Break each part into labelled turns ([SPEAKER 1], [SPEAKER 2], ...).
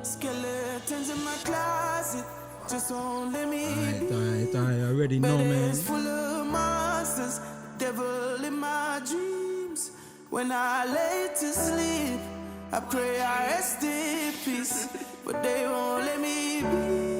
[SPEAKER 1] Skeletons in my closet, just won't let me
[SPEAKER 2] Alright, I already know, man.
[SPEAKER 1] It's full of monsters, devil in my dreams. When I lay to sleep, I pray I rest in peace, but they won't let me be.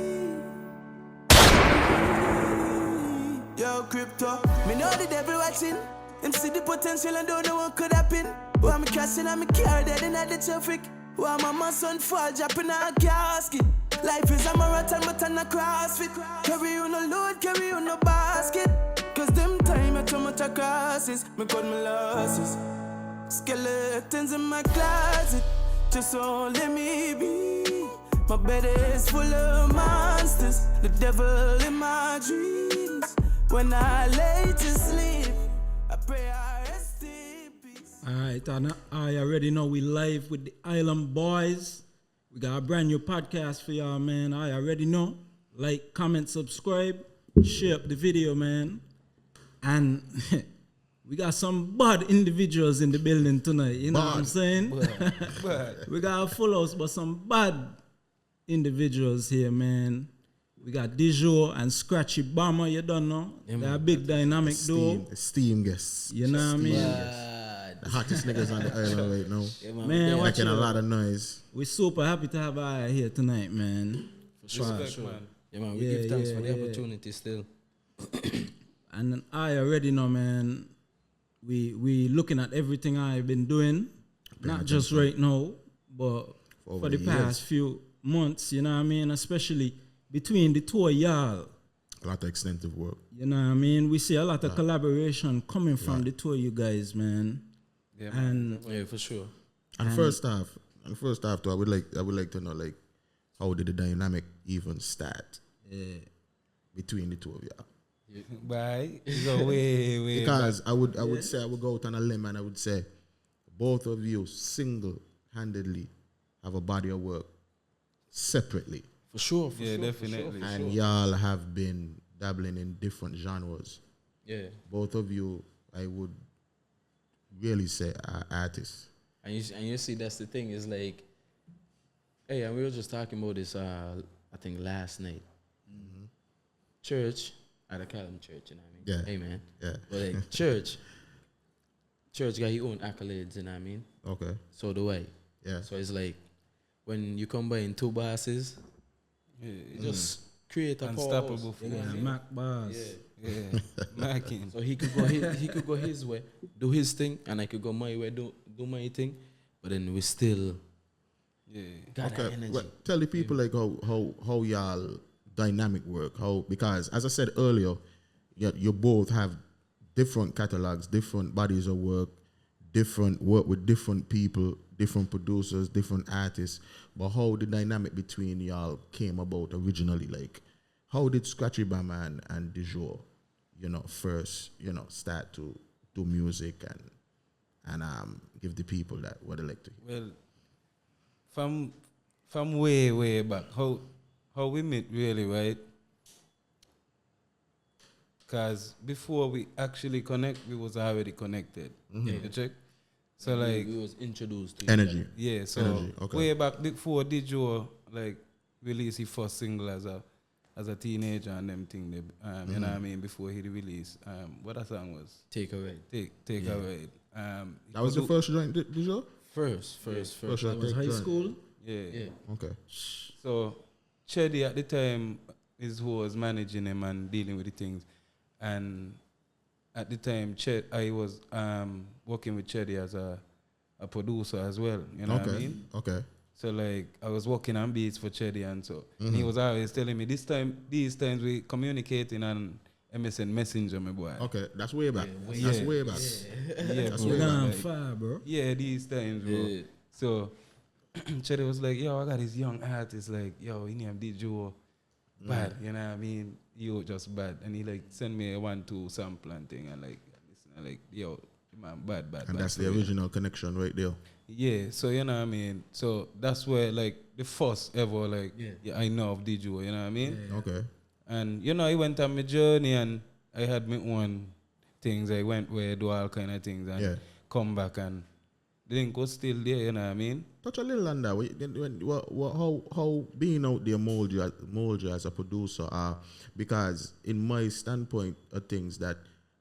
[SPEAKER 1] Yo, crypto, me know the devil watching. Him see the potential and don't know what could happen. Why I'm crashing, I'm car dead in the traffic. Why my son fall, dropping a casket. Life is a marathon, but I'm a CrossFit. Carry on a load, carry on a basket. Cause them time I too much a crosses. Me cut my losses. Skeletons in my closet, just won't let me be. My bed is full of monsters, the devil in my dreams. When I lay to sleep, I pray I rest in peace.
[SPEAKER 2] Alright, and I already know we live with the Island Bois. We got a brand new podcast for y'all, man. I already know. Like, comment, subscribe, share up the video, man. And we got some bad individuals in the building tonight. You know what I'm saying? We got a full house, but some bad individuals here, man. We got Dejour and Scratchii Bama, you don't know. Yeah, they're a big dynamic duo.
[SPEAKER 3] Esteem guests.
[SPEAKER 2] You know what I mean?
[SPEAKER 3] The hottest niggas on the island right now.
[SPEAKER 2] Yeah, man,
[SPEAKER 3] making a lot of noise.
[SPEAKER 2] We're super happy to have Aya here tonight, man.
[SPEAKER 4] For sure. Man. Yeah, man, we give thanks for the opportunity still.
[SPEAKER 2] And I already know, man, we looking at everything I've been doing, not just right now, but for the past few months, you know what I mean? Especially between the two of y'all.
[SPEAKER 3] A lot of extensive work.
[SPEAKER 2] You know what I mean? We see a lot of collaboration coming from the two of you guys, man.
[SPEAKER 4] Yeah, man. Yeah, for sure.
[SPEAKER 3] And first off, too, I would like to know, like, how did the dynamic even start between the two of y'all?
[SPEAKER 4] Bye. Go way.
[SPEAKER 3] Because I would say I would go out on a limb and I would say both of you single-handedly have a body of work separately.
[SPEAKER 4] For sure.
[SPEAKER 3] Definitely. And y'all have been dabbling in different genres.
[SPEAKER 4] Yeah.
[SPEAKER 3] Both of you, I would really say, are artists.
[SPEAKER 4] And you see, that's the thing, is like, hey, and we were just talking about this, I think last night. Mm-hmm. Church, I call them church, you know what I mean?
[SPEAKER 3] Yeah.
[SPEAKER 4] Amen.
[SPEAKER 3] Yeah.
[SPEAKER 4] But like, church got your own accolades, you know what I mean?
[SPEAKER 3] Okay.
[SPEAKER 4] So do I.
[SPEAKER 3] Yeah.
[SPEAKER 4] So it's like, when you combine two bosses, you just create a
[SPEAKER 5] unstoppable
[SPEAKER 4] force. You know what I mean?
[SPEAKER 2] Mac bars.
[SPEAKER 4] Yeah.
[SPEAKER 5] Macking.
[SPEAKER 4] So he could go his way, do his thing, and I could go my way, do my thing. But then we still got that energy.
[SPEAKER 3] Well, tell the people like how y'all dynamic work. Because as I said earlier, you both have different catalogs, different bodies of work, different work with different people, different producers, different artists. But how the dynamic between y'all came about originally? Like, how did Scratchii Bama and Dejour, first, start to do music and give the people that what they like to hear?
[SPEAKER 5] Well, from way back, how we met really, right? Because before we actually connect, we was already connected. Mm-hmm. You check? So like
[SPEAKER 4] we was introduced to
[SPEAKER 3] energy.
[SPEAKER 4] each other.
[SPEAKER 5] Yeah, so
[SPEAKER 3] energy. Okay.
[SPEAKER 5] way back before Dejour like released his first single as a teenager and them thing, you know what I mean, before he released. What that song was?
[SPEAKER 4] Take a ride.
[SPEAKER 5] Take a ride.
[SPEAKER 3] That was the first joint, Dejour?
[SPEAKER 4] First.
[SPEAKER 2] That was high school?
[SPEAKER 5] Yeah.
[SPEAKER 3] Okay.
[SPEAKER 5] So Cheddy at the time is who was managing him and dealing with the things. And at the time, I was working with Cheddy as a producer as well. You know what I mean?
[SPEAKER 3] Okay.
[SPEAKER 5] So like I was working on beats for Cheddy, and so he was always telling me these times we communicating on MSN Messenger, my boy.
[SPEAKER 3] Okay, that's way back. That's way back.
[SPEAKER 5] Yeah,
[SPEAKER 3] that's
[SPEAKER 5] bro.
[SPEAKER 3] way back.
[SPEAKER 2] Like, fire, bro.
[SPEAKER 5] Yeah, these times, bro.
[SPEAKER 4] Yeah.
[SPEAKER 5] So Cheddy was like, yo, I got this young artist, like, yo, he named Dejour. Bad, you know what I mean? You just bad. And he like send me a 1-2 sample and thing, and like listen, and like, yo, man, bad.
[SPEAKER 3] And that's the original connection right there.
[SPEAKER 5] Yeah, so you know what I mean? So that's where like the first ever like I know of Dejour, you know what I mean?
[SPEAKER 2] Yeah.
[SPEAKER 3] Okay.
[SPEAKER 5] And I went on my journey and I had my own things. I went where I do all kind of things and come back and the link was still there, you know what I mean?
[SPEAKER 3] Touch a little on that. How being out there mold you as a producer? Because in my standpoint of things, that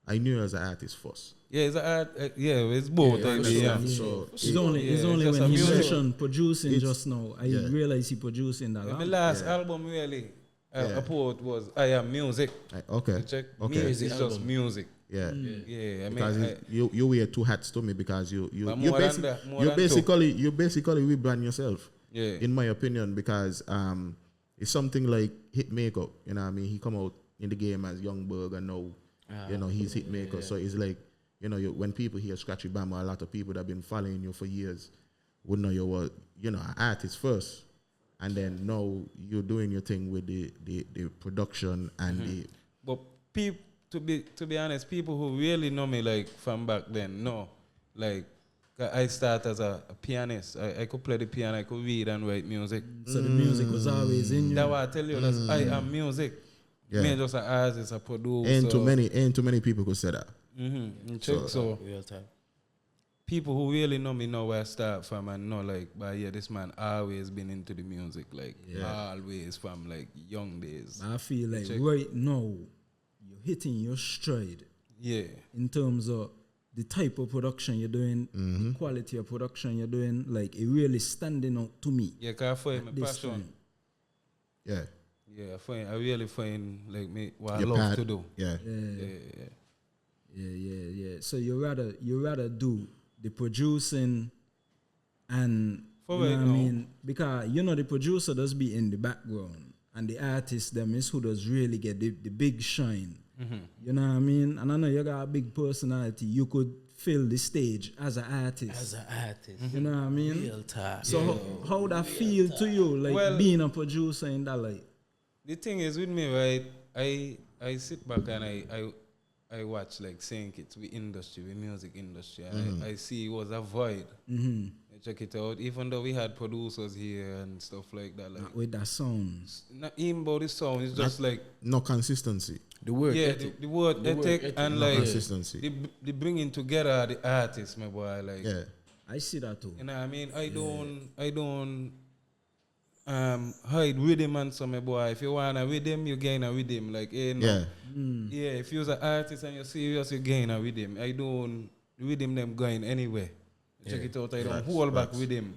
[SPEAKER 3] I knew as an artist first.
[SPEAKER 5] Yeah, it's it's both.
[SPEAKER 3] So
[SPEAKER 2] it's only
[SPEAKER 5] just
[SPEAKER 2] when
[SPEAKER 5] a
[SPEAKER 2] he
[SPEAKER 5] music.
[SPEAKER 2] mentioned producing just now, I realized he producing that.
[SPEAKER 5] My last album really, I put was I Am Music.
[SPEAKER 3] Okay.
[SPEAKER 5] You check.
[SPEAKER 3] Okay.
[SPEAKER 5] Music is just music.
[SPEAKER 3] Yeah.
[SPEAKER 5] Yeah, I
[SPEAKER 3] Because
[SPEAKER 5] mean,
[SPEAKER 3] you wear two hats to me, because you
[SPEAKER 5] more than that, more than
[SPEAKER 3] you basically rebrand yourself.
[SPEAKER 5] Yeah.
[SPEAKER 3] In my opinion, because it's something like hit maker. You know what I mean? He come out in the game as Young Berg, and now he's hit maker. So it's like, when people hear Scratchii Bama, a lot of people that have been following you for years would know you were an artist first, and then now you're doing your thing with the production and
[SPEAKER 5] But to be honest, people who really know me like from back then, no, like I start as a pianist. I could play the piano, I could read and write music.
[SPEAKER 2] So the music was always in you.
[SPEAKER 5] That's why I tell you, that's I Am Music.
[SPEAKER 3] Yeah.
[SPEAKER 5] Me just an artist, a producer.
[SPEAKER 3] Ain't too many people could say that.
[SPEAKER 5] So
[SPEAKER 4] Real time.
[SPEAKER 5] people who really know me know where I start from and know like, but yeah, this man always been into the music, like always from like young days.
[SPEAKER 2] I feel like
[SPEAKER 5] Check.
[SPEAKER 2] right now, you're hitting your stride
[SPEAKER 5] Yeah.
[SPEAKER 2] in terms of the type of production you're doing, the quality of production you're doing. Like, it really standing out to me.
[SPEAKER 5] Yeah, cause I find my
[SPEAKER 2] this
[SPEAKER 5] passion.
[SPEAKER 2] time.
[SPEAKER 3] Yeah.
[SPEAKER 5] Yeah, I really find like me what
[SPEAKER 3] Your
[SPEAKER 5] I love
[SPEAKER 3] pad.
[SPEAKER 5] to do.
[SPEAKER 3] Yeah.
[SPEAKER 2] Yeah. So you rather do the producing and
[SPEAKER 5] For
[SPEAKER 2] you know
[SPEAKER 5] right
[SPEAKER 2] what I
[SPEAKER 5] now.
[SPEAKER 2] mean? Because the producer does be in the background, and the artist them is who does really get the big shine. You know what I mean? And I know you got a big personality. You could fill the stage as an artist. You know what I mean?
[SPEAKER 4] Real time.
[SPEAKER 2] So how that feel to you, like
[SPEAKER 5] Well-
[SPEAKER 2] being a producer in that light?
[SPEAKER 5] The thing is with me, right? I sit back and I watch like saying it with industry, with music industry, and I see it was a void. I check it out. Even though we had producers here and stuff like that, like
[SPEAKER 2] With that sounds.
[SPEAKER 5] not even about the sound. It's just like
[SPEAKER 3] No consistency.
[SPEAKER 4] The word
[SPEAKER 5] yeah,
[SPEAKER 4] ethic.
[SPEAKER 5] the word
[SPEAKER 4] The word
[SPEAKER 5] ethic
[SPEAKER 4] ethic.
[SPEAKER 5] and
[SPEAKER 3] No
[SPEAKER 5] like
[SPEAKER 3] consistency.
[SPEAKER 5] the bringing together the artists, my boy. Like
[SPEAKER 3] Yeah.
[SPEAKER 2] I see that too.
[SPEAKER 5] you know what I mean? I don't hide rhythm and some, my boy. If you want a rhythm, you gain a rhythm. Like
[SPEAKER 3] Yeah.
[SPEAKER 5] yeah. If you're an artist and you're serious, you gain a rhythm. I don't rhythm them going anywhere. You check it out. I don't hold back with him.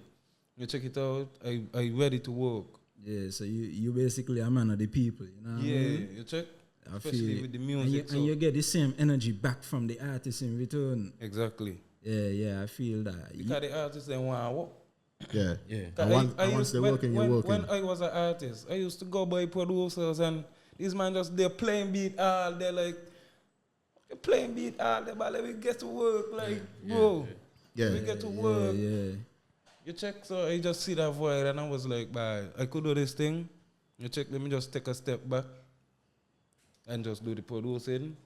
[SPEAKER 5] You check it out. I ready to work.
[SPEAKER 2] Yeah, so you basically a man of the people, you know what I
[SPEAKER 5] Yeah,
[SPEAKER 2] mean?
[SPEAKER 5] you check.
[SPEAKER 2] I
[SPEAKER 5] Especially
[SPEAKER 2] feel it.
[SPEAKER 5] with the
[SPEAKER 2] And
[SPEAKER 5] music.
[SPEAKER 2] you get the same energy back from the artist in return.
[SPEAKER 5] Exactly.
[SPEAKER 2] Yeah, I feel that.
[SPEAKER 5] Because the artists they want to work.
[SPEAKER 3] Yeah.
[SPEAKER 4] Yeah.
[SPEAKER 3] And once they're working, you're working.
[SPEAKER 5] When I was an artist, I used to go by producers and these man just they're playing beat all day like they're playing beat all day, but like, we get to work like bro.
[SPEAKER 3] Yeah.
[SPEAKER 5] We get to work.
[SPEAKER 2] Yeah.
[SPEAKER 5] You check, so I just see that void and I was like, bye, I could do this thing. You check, let me just take a step back and just do the producing.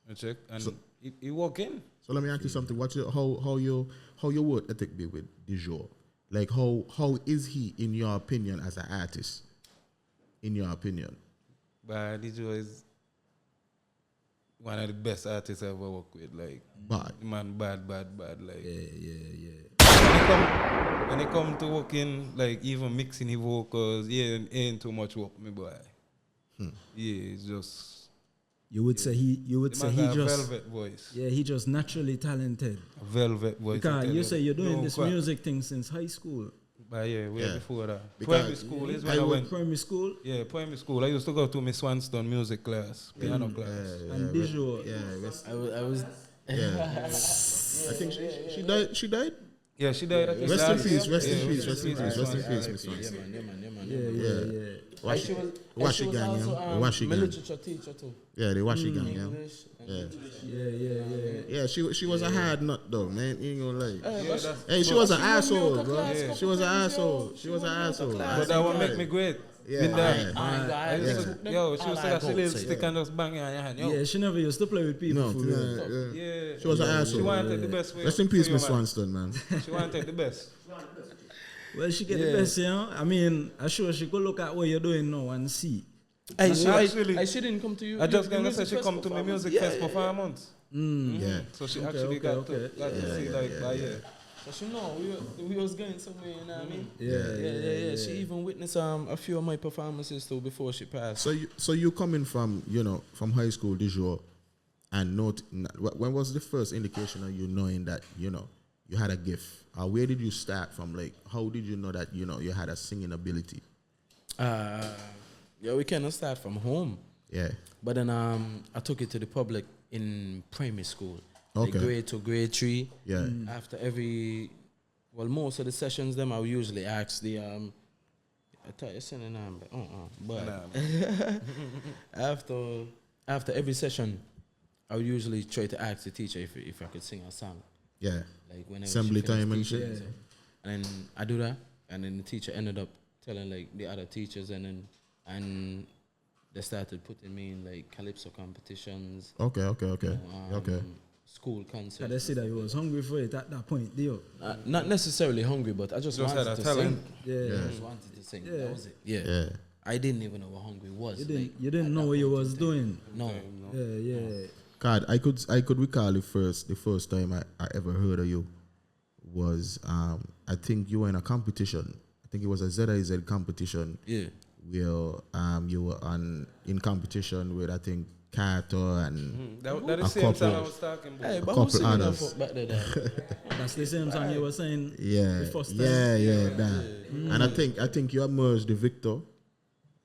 [SPEAKER 5] You check, and it working.
[SPEAKER 3] So let me ask you something. What's how your work ethic be with Dejour? Like how is he in your opinion as an artist? In your opinion?
[SPEAKER 5] But Dejour is one of the best artists I ever worked with. Like
[SPEAKER 3] Bad.
[SPEAKER 5] the man bad. Like
[SPEAKER 2] Yeah.
[SPEAKER 5] when it come to working, like even mixing the vocals, ain't too much work, me boy. Yeah, it's just
[SPEAKER 2] You would say he
[SPEAKER 5] the man got a
[SPEAKER 2] just
[SPEAKER 5] velvet voice.
[SPEAKER 2] yeah, he just naturally talented.
[SPEAKER 5] A velvet voice. I
[SPEAKER 2] Because
[SPEAKER 5] tell
[SPEAKER 2] you say you're doing
[SPEAKER 5] No
[SPEAKER 2] this
[SPEAKER 5] crap.
[SPEAKER 2] music thing since high school.
[SPEAKER 5] But yeah, way
[SPEAKER 3] Yeah.
[SPEAKER 5] before that.
[SPEAKER 3] Because
[SPEAKER 5] Primary school is
[SPEAKER 3] I
[SPEAKER 5] when I
[SPEAKER 3] would-
[SPEAKER 5] went.
[SPEAKER 2] Primary school
[SPEAKER 5] Yeah, primary school. I used to go to Miss Swanston music class, piano class.
[SPEAKER 2] and Dejour.
[SPEAKER 4] I was
[SPEAKER 3] I think she died. She died.
[SPEAKER 5] Yeah, she died. I think
[SPEAKER 3] Rest in
[SPEAKER 5] last
[SPEAKER 3] peace.
[SPEAKER 5] year.
[SPEAKER 3] Rest in
[SPEAKER 5] Yeah,
[SPEAKER 3] peace. Rest in
[SPEAKER 5] Miss
[SPEAKER 3] peace. Rest in
[SPEAKER 5] Swanston.
[SPEAKER 3] peace, Miss Swanston.
[SPEAKER 2] Yeah.
[SPEAKER 3] Washi gang, yeah. Washi
[SPEAKER 4] my
[SPEAKER 3] gang.
[SPEAKER 4] literature teacher too.
[SPEAKER 3] Yeah, the Washi gang, yeah.
[SPEAKER 4] English.
[SPEAKER 3] Yeah, she was a hard nut though, man. You ain't gonna lie.
[SPEAKER 5] Yeah,
[SPEAKER 3] Hey, she was an asshole,
[SPEAKER 4] to
[SPEAKER 3] bro.
[SPEAKER 4] class
[SPEAKER 3] She was an
[SPEAKER 4] couple times,
[SPEAKER 3] asshole.
[SPEAKER 4] yo.
[SPEAKER 3] She was an asshole.
[SPEAKER 5] but that would make me great.
[SPEAKER 3] Yeah,
[SPEAKER 5] With that.
[SPEAKER 3] yeah.
[SPEAKER 5] I used to, yo, she used to have a little stick and just bang it on your hand. Yo.
[SPEAKER 2] Yeah, she never used to play with people
[SPEAKER 3] No,
[SPEAKER 2] for real.
[SPEAKER 5] Yeah.
[SPEAKER 3] She was an
[SPEAKER 5] She
[SPEAKER 3] asshole.
[SPEAKER 5] wanted to take the best way.
[SPEAKER 3] Rest in peace,
[SPEAKER 5] for you,
[SPEAKER 3] Miss
[SPEAKER 5] man.
[SPEAKER 3] Swanston, man.
[SPEAKER 5] She wanted to take the best.
[SPEAKER 2] Well, she get the best, you know. I mean, I'm sure she could look at what you're doing now and see.
[SPEAKER 4] I
[SPEAKER 5] Actually-
[SPEAKER 4] she didn't come to you.
[SPEAKER 5] I just
[SPEAKER 4] the
[SPEAKER 5] gonna say
[SPEAKER 4] music
[SPEAKER 5] she come to my
[SPEAKER 4] festival.
[SPEAKER 5] music fest performance.
[SPEAKER 3] Yeah.
[SPEAKER 5] So she
[SPEAKER 2] Okay,
[SPEAKER 5] actually got
[SPEAKER 2] okay.
[SPEAKER 5] to see like, but yeah.
[SPEAKER 4] But you know, we was going somewhere, you know what I mean?
[SPEAKER 2] Yeah.
[SPEAKER 4] She even witnessed a few of my performances too before she passed.
[SPEAKER 3] So you coming from, from high school, Dejour, and when was the first indication of you knowing that, you had a gift? Where did you start from? Like, how did you know that, you had a singing ability?
[SPEAKER 4] We cannot start from home.
[SPEAKER 3] Yeah.
[SPEAKER 4] But then I took it to the public in primary school.
[SPEAKER 3] Okay.
[SPEAKER 4] Like grade 2, grade 3.
[SPEAKER 3] Yeah.
[SPEAKER 4] After most of the sessions, them I would usually ask the I thought you said the name, but after every session, I would usually try to ask the teacher if I could sing a song.
[SPEAKER 3] Yeah.
[SPEAKER 4] Like whenever
[SPEAKER 3] Assembly
[SPEAKER 4] she finished
[SPEAKER 3] time and
[SPEAKER 4] teaching.
[SPEAKER 3] shit.
[SPEAKER 4] And then I do that, and then the teacher ended up telling like the other teachers, and they started putting me in like calypso competitions.
[SPEAKER 3] Okay. School
[SPEAKER 2] And they
[SPEAKER 3] concerts.
[SPEAKER 2] see that you was hungry for it at that point, Dio.
[SPEAKER 4] Not necessarily hungry, but I just wanted
[SPEAKER 5] had a
[SPEAKER 4] to
[SPEAKER 5] talent.
[SPEAKER 4] sing.
[SPEAKER 2] Yeah.
[SPEAKER 4] I just wanted to sing. That was it. Yeah.
[SPEAKER 3] Yeah.
[SPEAKER 4] I didn't even know what hungry was.
[SPEAKER 2] You didn't know what you was doing.
[SPEAKER 4] No.
[SPEAKER 2] Yeah.
[SPEAKER 3] God, I could recall the first time I ever heard of you was I think you were in a competition. I think it was a ZIZ competition.
[SPEAKER 4] Yeah.
[SPEAKER 3] Where you were in competition with I think Carter and
[SPEAKER 5] That is
[SPEAKER 3] a
[SPEAKER 5] the same
[SPEAKER 3] couple-
[SPEAKER 5] song I was talking about.
[SPEAKER 4] Hey, but
[SPEAKER 3] couple
[SPEAKER 4] who's singing that
[SPEAKER 3] others.
[SPEAKER 4] back there?
[SPEAKER 2] That's the same song you were saying.
[SPEAKER 3] yeah,
[SPEAKER 2] The first time.
[SPEAKER 3] that. And I think you emerged the victor.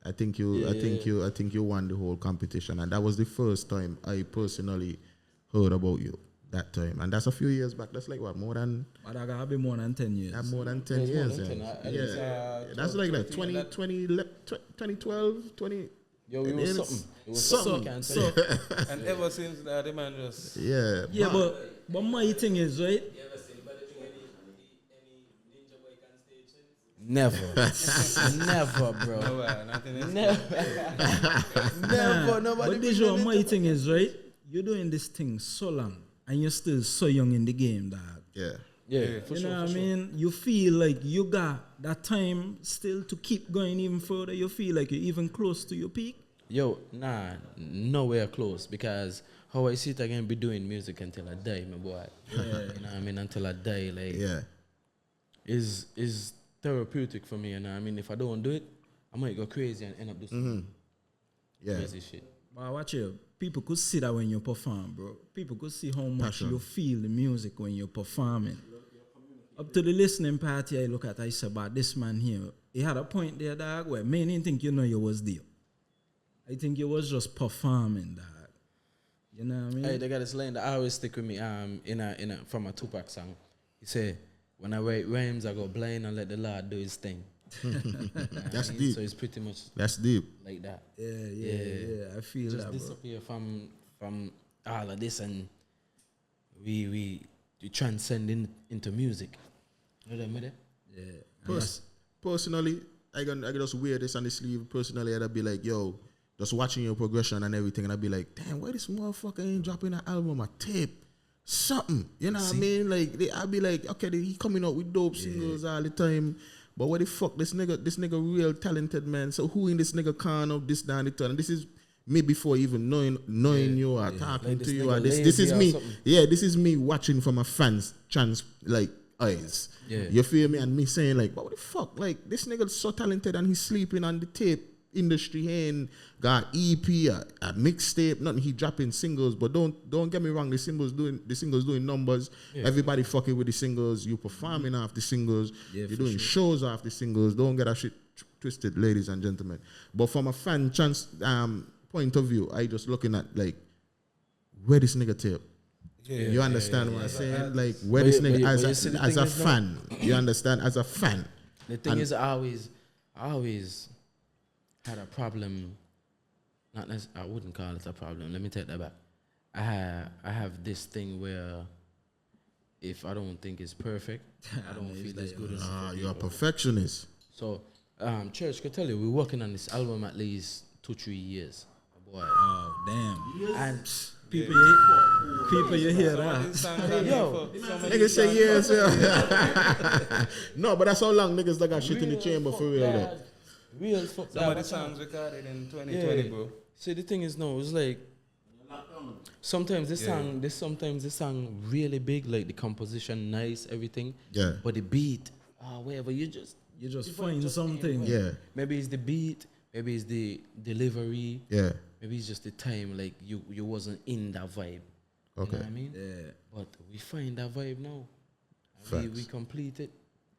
[SPEAKER 3] I think you won the whole competition, and that was the first time I personally heard about you that time, and that's a few years back. That's like what, more than
[SPEAKER 2] But I gotta be more than 10 years.
[SPEAKER 3] that more than 10
[SPEAKER 4] It's more
[SPEAKER 3] years.
[SPEAKER 4] than 10,
[SPEAKER 3] Yeah,
[SPEAKER 4] at
[SPEAKER 3] that's like that 2012, 20.
[SPEAKER 4] Yo, it was
[SPEAKER 3] It's
[SPEAKER 4] something. It was
[SPEAKER 2] So-
[SPEAKER 4] something. I can't
[SPEAKER 2] so-
[SPEAKER 4] tell you.
[SPEAKER 5] And ever since that, the man just
[SPEAKER 3] Yeah,
[SPEAKER 2] Yeah, but my thing is, right?
[SPEAKER 4] Never, never, bro.
[SPEAKER 5] nothing else.
[SPEAKER 4] Never, nobody.
[SPEAKER 2] But Dejour, my thing is, right? You're doing this thing so long, and you're still so young in the game, dog.
[SPEAKER 3] yeah.
[SPEAKER 4] Yeah, for
[SPEAKER 2] You
[SPEAKER 4] sure.
[SPEAKER 2] know what
[SPEAKER 4] for
[SPEAKER 2] I
[SPEAKER 4] sure.
[SPEAKER 2] mean? You feel like you got that time still to keep going even further. You feel like you're even close to your peak.
[SPEAKER 4] Yo, nowhere close, because how I see it, I can be doing music until I die, my boy. You know what I mean? Until I die, like,
[SPEAKER 3] Yeah.
[SPEAKER 4] is therapeutic for me. You know what I mean? If I don't do it, I might go crazy and end up doing
[SPEAKER 3] Yeah.
[SPEAKER 4] crazy shit.
[SPEAKER 2] But watch it. People could see that when you perform, bro. People could see how much
[SPEAKER 3] Passion.
[SPEAKER 2] you feel the music when you're performing. Up to the listening party, I look at, I say, about this man here. He had a point there, dog, where man didn't think you was there. I think you was just performing, dog. You know what I mean?
[SPEAKER 4] Hey, they got this line that I always stick with me. From a Tupac song. He said, "When I write rhymes, I go blind and let the Lord do His thing."
[SPEAKER 3] That's
[SPEAKER 4] I mean?
[SPEAKER 3] deep.
[SPEAKER 4] So it's pretty much
[SPEAKER 3] That's deep.
[SPEAKER 4] like that.
[SPEAKER 2] Yeah. I feel
[SPEAKER 4] Just
[SPEAKER 2] that, bro.
[SPEAKER 4] disappear from all of this, and we transcend into music. You know what I mean?
[SPEAKER 2] Yeah.
[SPEAKER 3] Personally, I can just wear this on the sleeve. Personally, I'd be like, yo, just watching your progression and everything, and I'd be like, damn, why this motherfucker ain't dropping an album or tape? Something. You know what I mean? Like, I'd be like, okay, he coming out with dope singles all the time. But what the fuck, this nigga real talented, man. So who in this nigga can of this down the turn? And this is me before even knowing you or talking
[SPEAKER 4] Like
[SPEAKER 3] to
[SPEAKER 4] this
[SPEAKER 3] you.
[SPEAKER 4] nigga
[SPEAKER 3] Or this
[SPEAKER 4] lazy
[SPEAKER 3] is
[SPEAKER 4] or
[SPEAKER 3] me.
[SPEAKER 4] something.
[SPEAKER 3] Yeah, this is me watching from a fan's eyes.
[SPEAKER 4] Yeah.
[SPEAKER 3] You feel me? And me saying like, what the fuck? Like, this nigga's so talented and he's sleeping on the tape industry and got EP, a mixtape, nothing. He dropping singles, but don't get me wrong. The singles doing numbers.
[SPEAKER 4] Yeah.
[SPEAKER 3] Everybody fucking with the singles. You performing off the singles.
[SPEAKER 2] Yeah,
[SPEAKER 3] You're
[SPEAKER 2] for
[SPEAKER 3] doing
[SPEAKER 2] sure.
[SPEAKER 3] shows off the singles. Don't get that shit twisted, ladies and gentlemen. But from a fan point of view, I just looking at like where this nigga tape. You understand what I'm saying? Like where
[SPEAKER 4] But
[SPEAKER 3] this
[SPEAKER 4] you-
[SPEAKER 3] nigga
[SPEAKER 4] but you see the
[SPEAKER 3] as
[SPEAKER 4] thing
[SPEAKER 3] a
[SPEAKER 4] is now-
[SPEAKER 3] fan. You understand? As a fan.
[SPEAKER 4] The thing
[SPEAKER 3] And-
[SPEAKER 4] is, I always had a problem. I wouldn't call it a problem. Let me take that back. I have this thing where if I don't think it's perfect, I don't feel it's good enough. for
[SPEAKER 3] You're a
[SPEAKER 4] people.
[SPEAKER 3] perfectionist.
[SPEAKER 4] So, Church could tell you we're working on this album at least 2-3 years, boy.
[SPEAKER 2] Oh, damn.
[SPEAKER 4] And
[SPEAKER 2] People, you hear that?
[SPEAKER 4] yo,
[SPEAKER 3] Niggas say yes. Yeah. No, but that's how long niggas that got shit in the chamber for real though.
[SPEAKER 4] Real fuck
[SPEAKER 5] Some of the
[SPEAKER 4] that.
[SPEAKER 5] songs recorded in 2020, bro.
[SPEAKER 4] See, the thing is, no, it's like Sometimes the song really big, like the composition nice, everything.
[SPEAKER 3] Yeah.
[SPEAKER 4] But the beat, wherever you just
[SPEAKER 2] find something.
[SPEAKER 3] Yeah.
[SPEAKER 4] maybe it's the beat, maybe it's the delivery,
[SPEAKER 3] Yeah.
[SPEAKER 4] maybe it's just the time, like you wasn't in that vibe.
[SPEAKER 3] Okay.
[SPEAKER 4] You know what I mean?
[SPEAKER 2] Yeah.
[SPEAKER 4] But we find that vibe now. And we
[SPEAKER 3] Facts.
[SPEAKER 4] complete it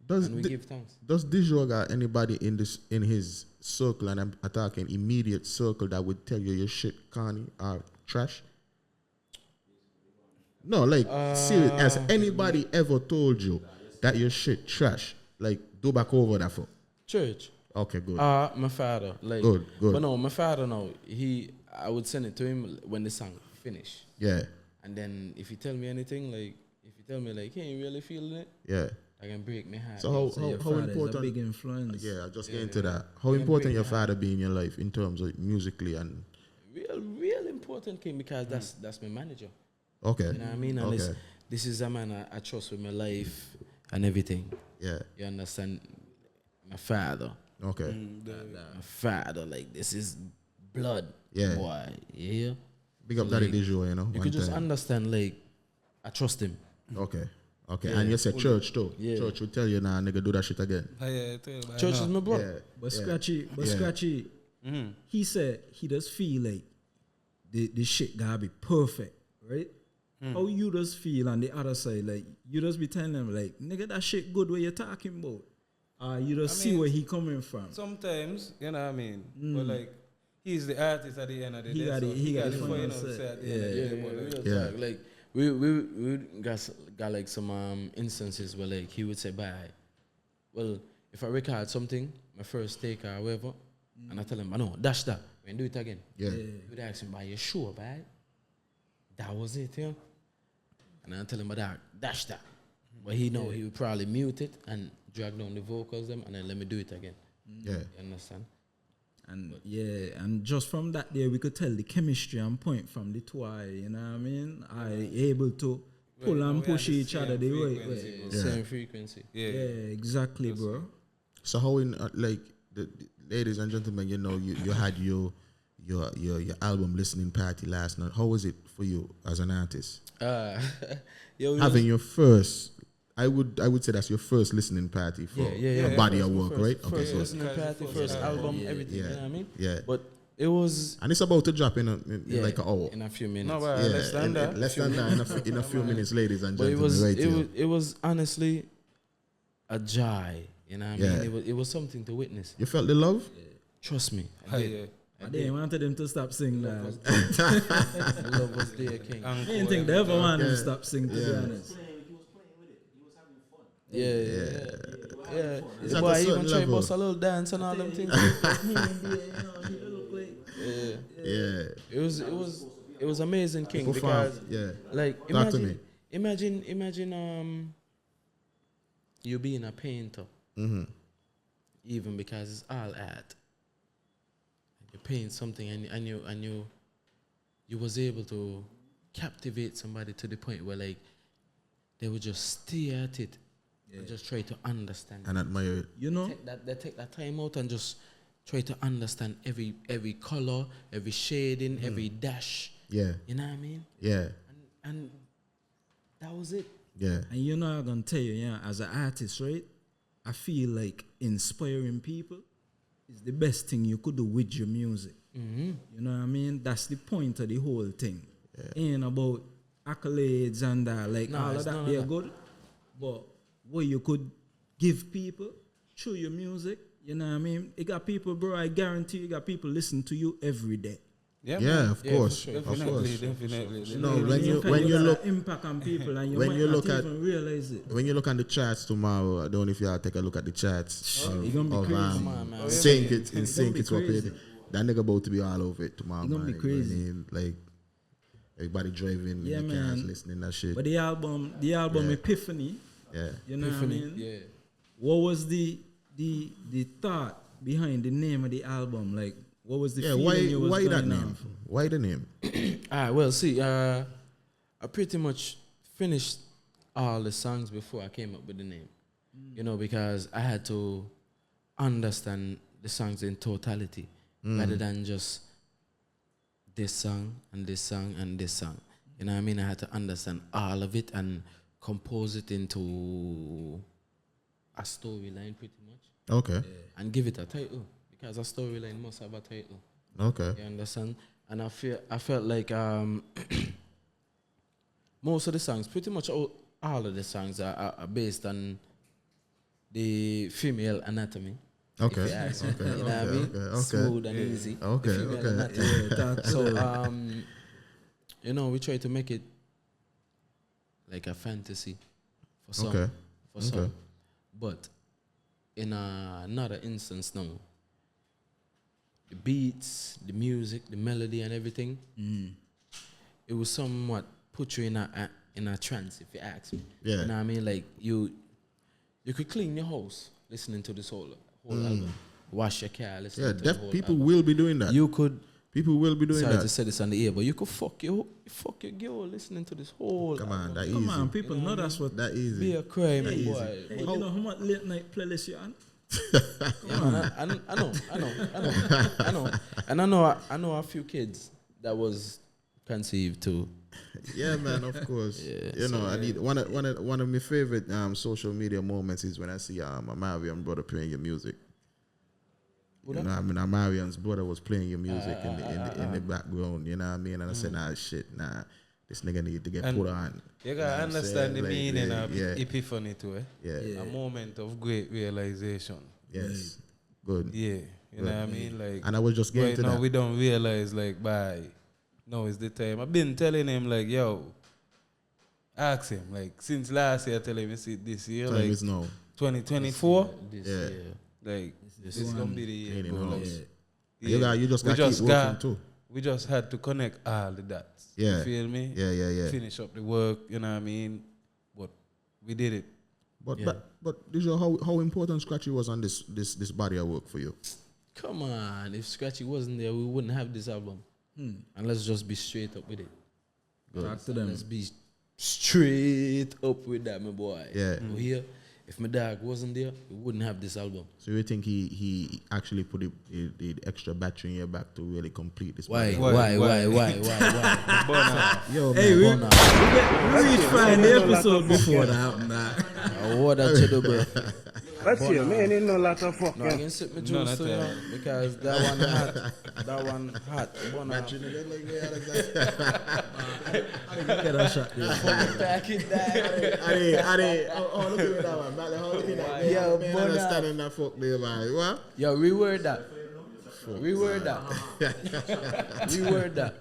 [SPEAKER 3] Does
[SPEAKER 4] and we give thanks.
[SPEAKER 3] Does Dejour got anybody in his circle, and I'm talking immediate circle, that would tell you your shit corny or trash? No, like serious. Has anybody ever told you that your shit trash? Like, do back over that for.
[SPEAKER 4] Church.
[SPEAKER 3] Okay, good.
[SPEAKER 4] My father, like
[SPEAKER 3] Good.
[SPEAKER 4] But no, my father now, I would send it to him when the song finish.
[SPEAKER 3] Yeah,
[SPEAKER 4] And then if he tell me anything, like if he tell me like, hey, you really feeling it?
[SPEAKER 3] yeah.
[SPEAKER 4] I can break my heart.
[SPEAKER 3] So
[SPEAKER 2] Your
[SPEAKER 3] how
[SPEAKER 2] father is a
[SPEAKER 3] important?
[SPEAKER 2] big influence.
[SPEAKER 3] Yeah, I'll just get into that. How important your father be in your life in terms of musically and
[SPEAKER 4] real important thing because that's my manager.
[SPEAKER 3] okay,
[SPEAKER 4] You know what I mean? And
[SPEAKER 3] okay,
[SPEAKER 4] this is a man I trust with my life and everything.
[SPEAKER 3] yeah,
[SPEAKER 4] You understand? My father.
[SPEAKER 3] okay,
[SPEAKER 4] My father, like this is blood.
[SPEAKER 3] Yeah.
[SPEAKER 4] Boy. Yeah.
[SPEAKER 3] big up
[SPEAKER 4] So,
[SPEAKER 3] Daddy
[SPEAKER 4] like,
[SPEAKER 3] Dejour, you know.
[SPEAKER 4] You
[SPEAKER 3] one
[SPEAKER 4] could just
[SPEAKER 3] time.
[SPEAKER 4] understand, like, I trust him.
[SPEAKER 3] Okay, okay,
[SPEAKER 4] Yeah.
[SPEAKER 3] and you said church too.
[SPEAKER 4] Yeah.
[SPEAKER 3] Church will tell you, nah, nigga, do that shit again.
[SPEAKER 5] Yeah, tell you about
[SPEAKER 4] Church
[SPEAKER 5] it
[SPEAKER 4] is
[SPEAKER 5] now.
[SPEAKER 4] my brother.
[SPEAKER 3] Yeah,
[SPEAKER 2] But
[SPEAKER 3] yeah.
[SPEAKER 2] Scratchii, he said he does feel like the shit gotta be perfect, right? How you just feel on the other side? Like, you just be telling them, like, nigga, that shit good what you're talking about. You just see
[SPEAKER 5] mean,
[SPEAKER 2] where he coming from.
[SPEAKER 5] Sometimes, you know what I mean? But like, he's the artist at the end of the
[SPEAKER 2] He
[SPEAKER 5] day.
[SPEAKER 2] got
[SPEAKER 5] so
[SPEAKER 2] it- he got
[SPEAKER 5] the
[SPEAKER 2] it
[SPEAKER 5] final
[SPEAKER 2] final say.
[SPEAKER 5] say at the end of the
[SPEAKER 4] Yeah,
[SPEAKER 5] day. but, like,
[SPEAKER 3] Yeah.
[SPEAKER 4] talk. Like we got like some instances where like he would say, "Bye." Well, if I record something, my first take or whatever, and I tell him, "I know, dash that, and do it again."
[SPEAKER 3] Yeah,
[SPEAKER 4] He would ask him, "Are you sure, bye?" That was it, yeah. And I tell him, "But dash that," but he know he would probably mute it and drag down the vocals them, and then let me do it again.
[SPEAKER 3] yeah,
[SPEAKER 4] You understand?
[SPEAKER 2] And and just from that there we could tell the chemistry and point from the two eye, you know what I mean? I able to pull
[SPEAKER 5] Right,
[SPEAKER 2] and
[SPEAKER 5] we
[SPEAKER 2] push
[SPEAKER 5] had the
[SPEAKER 2] each other
[SPEAKER 5] same
[SPEAKER 2] the right
[SPEAKER 5] frequency,
[SPEAKER 2] way.
[SPEAKER 5] bro.
[SPEAKER 4] Same frequency.
[SPEAKER 2] Yeah,
[SPEAKER 5] Yeah.
[SPEAKER 2] exactly, bro.
[SPEAKER 3] So how in like the ladies and gentlemen, you know, you had your album listening party last night. How was it for you as an artist?
[SPEAKER 4] Yo,
[SPEAKER 3] Having your first, I would say that's your first listening party for a body of work, right? Okay,
[SPEAKER 4] First
[SPEAKER 3] good.
[SPEAKER 4] listening party, first album, everything.
[SPEAKER 3] Yeah.
[SPEAKER 4] You know what I mean?
[SPEAKER 3] Yeah.
[SPEAKER 4] But it was
[SPEAKER 3] And it's about to drop in like an hour.
[SPEAKER 4] in a few minutes.
[SPEAKER 5] No, but
[SPEAKER 3] Yeah,
[SPEAKER 5] less than that.
[SPEAKER 3] less than that in a few minutes, ladies and
[SPEAKER 4] But
[SPEAKER 3] gentlemen,
[SPEAKER 4] it was honestly a joy. You know what I
[SPEAKER 3] Yeah.
[SPEAKER 4] mean? It was something to witness.
[SPEAKER 3] You felt the love?
[SPEAKER 4] Trust me.
[SPEAKER 5] Ah, yeah.
[SPEAKER 2] I didn't wanted them to stop singing that.
[SPEAKER 4] Love was there, King.
[SPEAKER 2] I didn't think they ever wanted them to stop singing, to be honest.
[SPEAKER 4] Yeah.
[SPEAKER 3] It's
[SPEAKER 4] The
[SPEAKER 3] at
[SPEAKER 4] boy
[SPEAKER 3] a
[SPEAKER 4] even
[SPEAKER 3] certain
[SPEAKER 4] try
[SPEAKER 3] level.
[SPEAKER 4] bust a little dance and all them things.
[SPEAKER 3] Yeah.
[SPEAKER 4] It was amazing, King,
[SPEAKER 3] Profound.
[SPEAKER 4] because
[SPEAKER 3] Yeah.
[SPEAKER 4] like
[SPEAKER 3] Talk to me.
[SPEAKER 4] imagine you being a painter,
[SPEAKER 3] Mm-hmm.
[SPEAKER 4] even because it's all art. You paint something and you was able to captivate somebody to the point where like they would just stare at it and just try to understand.
[SPEAKER 3] And admire it.
[SPEAKER 2] You know?
[SPEAKER 4] They take that time out and just try to understand every color, every shading, every dash.
[SPEAKER 3] Yeah.
[SPEAKER 4] You know what I mean?
[SPEAKER 3] Yeah.
[SPEAKER 4] And that was it.
[SPEAKER 3] Yeah.
[SPEAKER 2] And you know I'm gonna tell you, yeah, as an artist, right? I feel like inspiring people is the best thing you could do with your music. You know what I mean? That's the point of the whole thing. Ain't about accolades and like
[SPEAKER 4] No,
[SPEAKER 2] all of
[SPEAKER 4] it's
[SPEAKER 2] that,
[SPEAKER 4] none of
[SPEAKER 2] they're
[SPEAKER 4] that.
[SPEAKER 2] good. But what you could give people through your music, you know what I mean? It got people, bro, I guarantee you got people listen to you every day.
[SPEAKER 5] Yeah,
[SPEAKER 3] Yeah,
[SPEAKER 5] man.
[SPEAKER 3] of
[SPEAKER 4] Yeah,
[SPEAKER 3] course.
[SPEAKER 4] for sure.
[SPEAKER 3] Of
[SPEAKER 5] Definitely,
[SPEAKER 3] course.
[SPEAKER 5] definitely.
[SPEAKER 3] No,
[SPEAKER 2] You
[SPEAKER 3] when you
[SPEAKER 2] can
[SPEAKER 3] when you
[SPEAKER 2] got
[SPEAKER 3] look
[SPEAKER 2] that impact on people and you
[SPEAKER 3] when
[SPEAKER 2] might
[SPEAKER 3] you
[SPEAKER 2] not
[SPEAKER 3] look at-
[SPEAKER 2] even realize it.
[SPEAKER 3] when you look on the charts tomorrow, I don't know if y'all take a look at the charts
[SPEAKER 2] You're gonna be
[SPEAKER 3] of
[SPEAKER 2] crazy.
[SPEAKER 4] Come on, man.
[SPEAKER 3] Sync it in
[SPEAKER 2] gonna
[SPEAKER 3] sync
[SPEAKER 2] be
[SPEAKER 3] it's what
[SPEAKER 2] crazy.
[SPEAKER 3] that nigga about to be all over it tomorrow.
[SPEAKER 2] You're gonna be
[SPEAKER 3] man, you know what I
[SPEAKER 2] crazy.
[SPEAKER 3] mean? Like everybody driving
[SPEAKER 2] Yeah,
[SPEAKER 3] in the cars
[SPEAKER 2] man.
[SPEAKER 3] listening that shit.
[SPEAKER 2] But the album
[SPEAKER 3] Yeah.
[SPEAKER 2] Epiphany,
[SPEAKER 3] Yeah.
[SPEAKER 2] you know what I mean?
[SPEAKER 4] Yeah.
[SPEAKER 2] What was the thought behind the name of the album? Like, what was the
[SPEAKER 3] Yeah,
[SPEAKER 2] feeling you was
[SPEAKER 3] why that
[SPEAKER 2] going
[SPEAKER 3] name?
[SPEAKER 2] off?
[SPEAKER 3] Why the name?
[SPEAKER 4] Well, see, I pretty much finished all the songs before I came up with the name. You know, because I had to understand the songs in totality rather than just this song and this song and this song. You know what I mean? I had to understand all of it and compose it into a storyline pretty much.
[SPEAKER 3] Okay.
[SPEAKER 4] And give it a title. Because a storyline must have a title.
[SPEAKER 3] Okay.
[SPEAKER 4] You understand? And I felt like most of the songs, pretty much all of the songs are based on the female anatomy.
[SPEAKER 3] Okay.
[SPEAKER 4] If you ask me.
[SPEAKER 3] Okay.
[SPEAKER 4] You know what I mean?
[SPEAKER 3] Okay.
[SPEAKER 4] Smooth and easy.
[SPEAKER 3] Okay.
[SPEAKER 4] The female
[SPEAKER 3] Okay.
[SPEAKER 4] anatomy. So, you know, we try to make it like a fantasy for some.
[SPEAKER 3] Okay.
[SPEAKER 4] For some. But in another instance now, the beats, the music, the melody and everything, it was somewhat put you in a trance, if you ask me.
[SPEAKER 3] Yeah.
[SPEAKER 4] You know what I mean? Like you could clean your house listening to this whole album. Wash your car listening to the whole
[SPEAKER 3] people
[SPEAKER 4] album.
[SPEAKER 3] will be doing that.
[SPEAKER 4] You could.
[SPEAKER 3] People will be doing
[SPEAKER 4] Sorry
[SPEAKER 3] that.
[SPEAKER 4] to say this on the air, but you could fuck your girl listening to this whole.
[SPEAKER 3] Come on, that
[SPEAKER 2] Come
[SPEAKER 3] easy.
[SPEAKER 2] on, people know that's what.
[SPEAKER 3] That easy.
[SPEAKER 4] Be a crime,
[SPEAKER 3] That
[SPEAKER 4] boy.
[SPEAKER 2] Hey, you know how much late night playlist you on?
[SPEAKER 4] Yeah, man, I know. And I know a few kids that was conceived too.
[SPEAKER 3] Yeah, man, of course.
[SPEAKER 4] Yeah,
[SPEAKER 3] you know, I need one of my favorite social media moments is when I see a Marion brother playing your music. You know, I mean, Marion's brother was playing your music in the background. You know what I mean? And I said, nah, shit, nah, this nigga need to get put on.
[SPEAKER 5] You gotta understand the meaning of
[SPEAKER 3] yeah.
[SPEAKER 5] epiphany too, eh?
[SPEAKER 3] Yeah.
[SPEAKER 5] A moment of great realization.
[SPEAKER 3] Yes. Good.
[SPEAKER 5] Yeah. You know what I mean? Like,
[SPEAKER 3] And I was just getting
[SPEAKER 5] right
[SPEAKER 3] to
[SPEAKER 5] now
[SPEAKER 3] that.
[SPEAKER 5] we don't realize, like, now is the time. I've been telling him, like, yo, ask him, like, since last year, I tell him, see this year,
[SPEAKER 3] Time
[SPEAKER 5] like,
[SPEAKER 3] is now.
[SPEAKER 5] 2024,
[SPEAKER 4] This
[SPEAKER 3] Yeah.
[SPEAKER 4] year.
[SPEAKER 5] like, this is gonna be the year,
[SPEAKER 3] Ain't
[SPEAKER 5] bro.
[SPEAKER 3] no
[SPEAKER 5] Like,
[SPEAKER 3] house.
[SPEAKER 5] yeah.
[SPEAKER 3] You just
[SPEAKER 5] We
[SPEAKER 3] got to keep working too.
[SPEAKER 5] We just had to connect all the dots.
[SPEAKER 3] Yeah.
[SPEAKER 5] You feel me?
[SPEAKER 3] Yeah.
[SPEAKER 5] Finish up the work, you know what I mean? But we did it.
[SPEAKER 3] But
[SPEAKER 4] Yeah.
[SPEAKER 3] but Dejour, how important Scratchii was on this body of work for you?
[SPEAKER 4] Come on, if Scratchii wasn't there, we wouldn't have this album. And let's just be straight up with it.
[SPEAKER 2] Talk to them.
[SPEAKER 4] Let's be straight up with that, my boy.
[SPEAKER 3] Yeah.
[SPEAKER 4] We here, if my dog wasn't there, we wouldn't have this album.
[SPEAKER 3] So you think he actually put the extra battery in your back to really complete this?
[SPEAKER 4] Why?
[SPEAKER 3] body?
[SPEAKER 2] Yo, hey, we reached find the episode before that happened.
[SPEAKER 4] What that you do, bro?
[SPEAKER 6] That's you, man. Ain't no lot of fuck.
[SPEAKER 4] No, I can sip my juice too, you know, because that one hot.
[SPEAKER 2] Get a shot.
[SPEAKER 4] Back it down.
[SPEAKER 3] Oh, look at that one. Look at that.
[SPEAKER 4] Yo,
[SPEAKER 3] man,
[SPEAKER 4] Bona.
[SPEAKER 3] understanding that fuck there, man. What?
[SPEAKER 4] Yo, reword that. Reword that.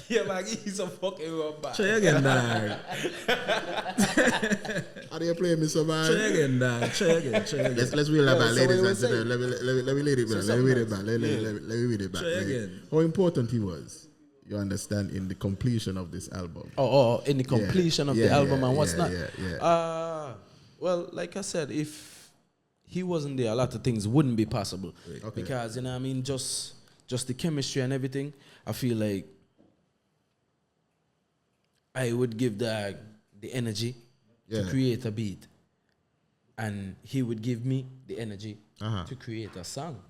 [SPEAKER 5] Yeah, like, he's a fucking robot.
[SPEAKER 2] Try again, dog.
[SPEAKER 3] How do you play me so man?
[SPEAKER 2] Try again, dog. Try again.
[SPEAKER 3] Let's read that back,
[SPEAKER 4] so
[SPEAKER 3] ladies
[SPEAKER 4] we were
[SPEAKER 3] and gentlemen. Let me read it back. Let me read it back. Let me read it back.
[SPEAKER 2] Try again.
[SPEAKER 3] How important he was, you understand, in the completion of this album.
[SPEAKER 4] Oh, in the completion of the album and what's not.
[SPEAKER 3] Yeah.
[SPEAKER 4] Well, like I said, if he wasn't there, a lot of things wouldn't be possible.
[SPEAKER 3] Okay.
[SPEAKER 4] Because, you know what I mean, just the chemistry and everything, I feel like I would give the energy to create a beat. And he would give me the energy to create a song.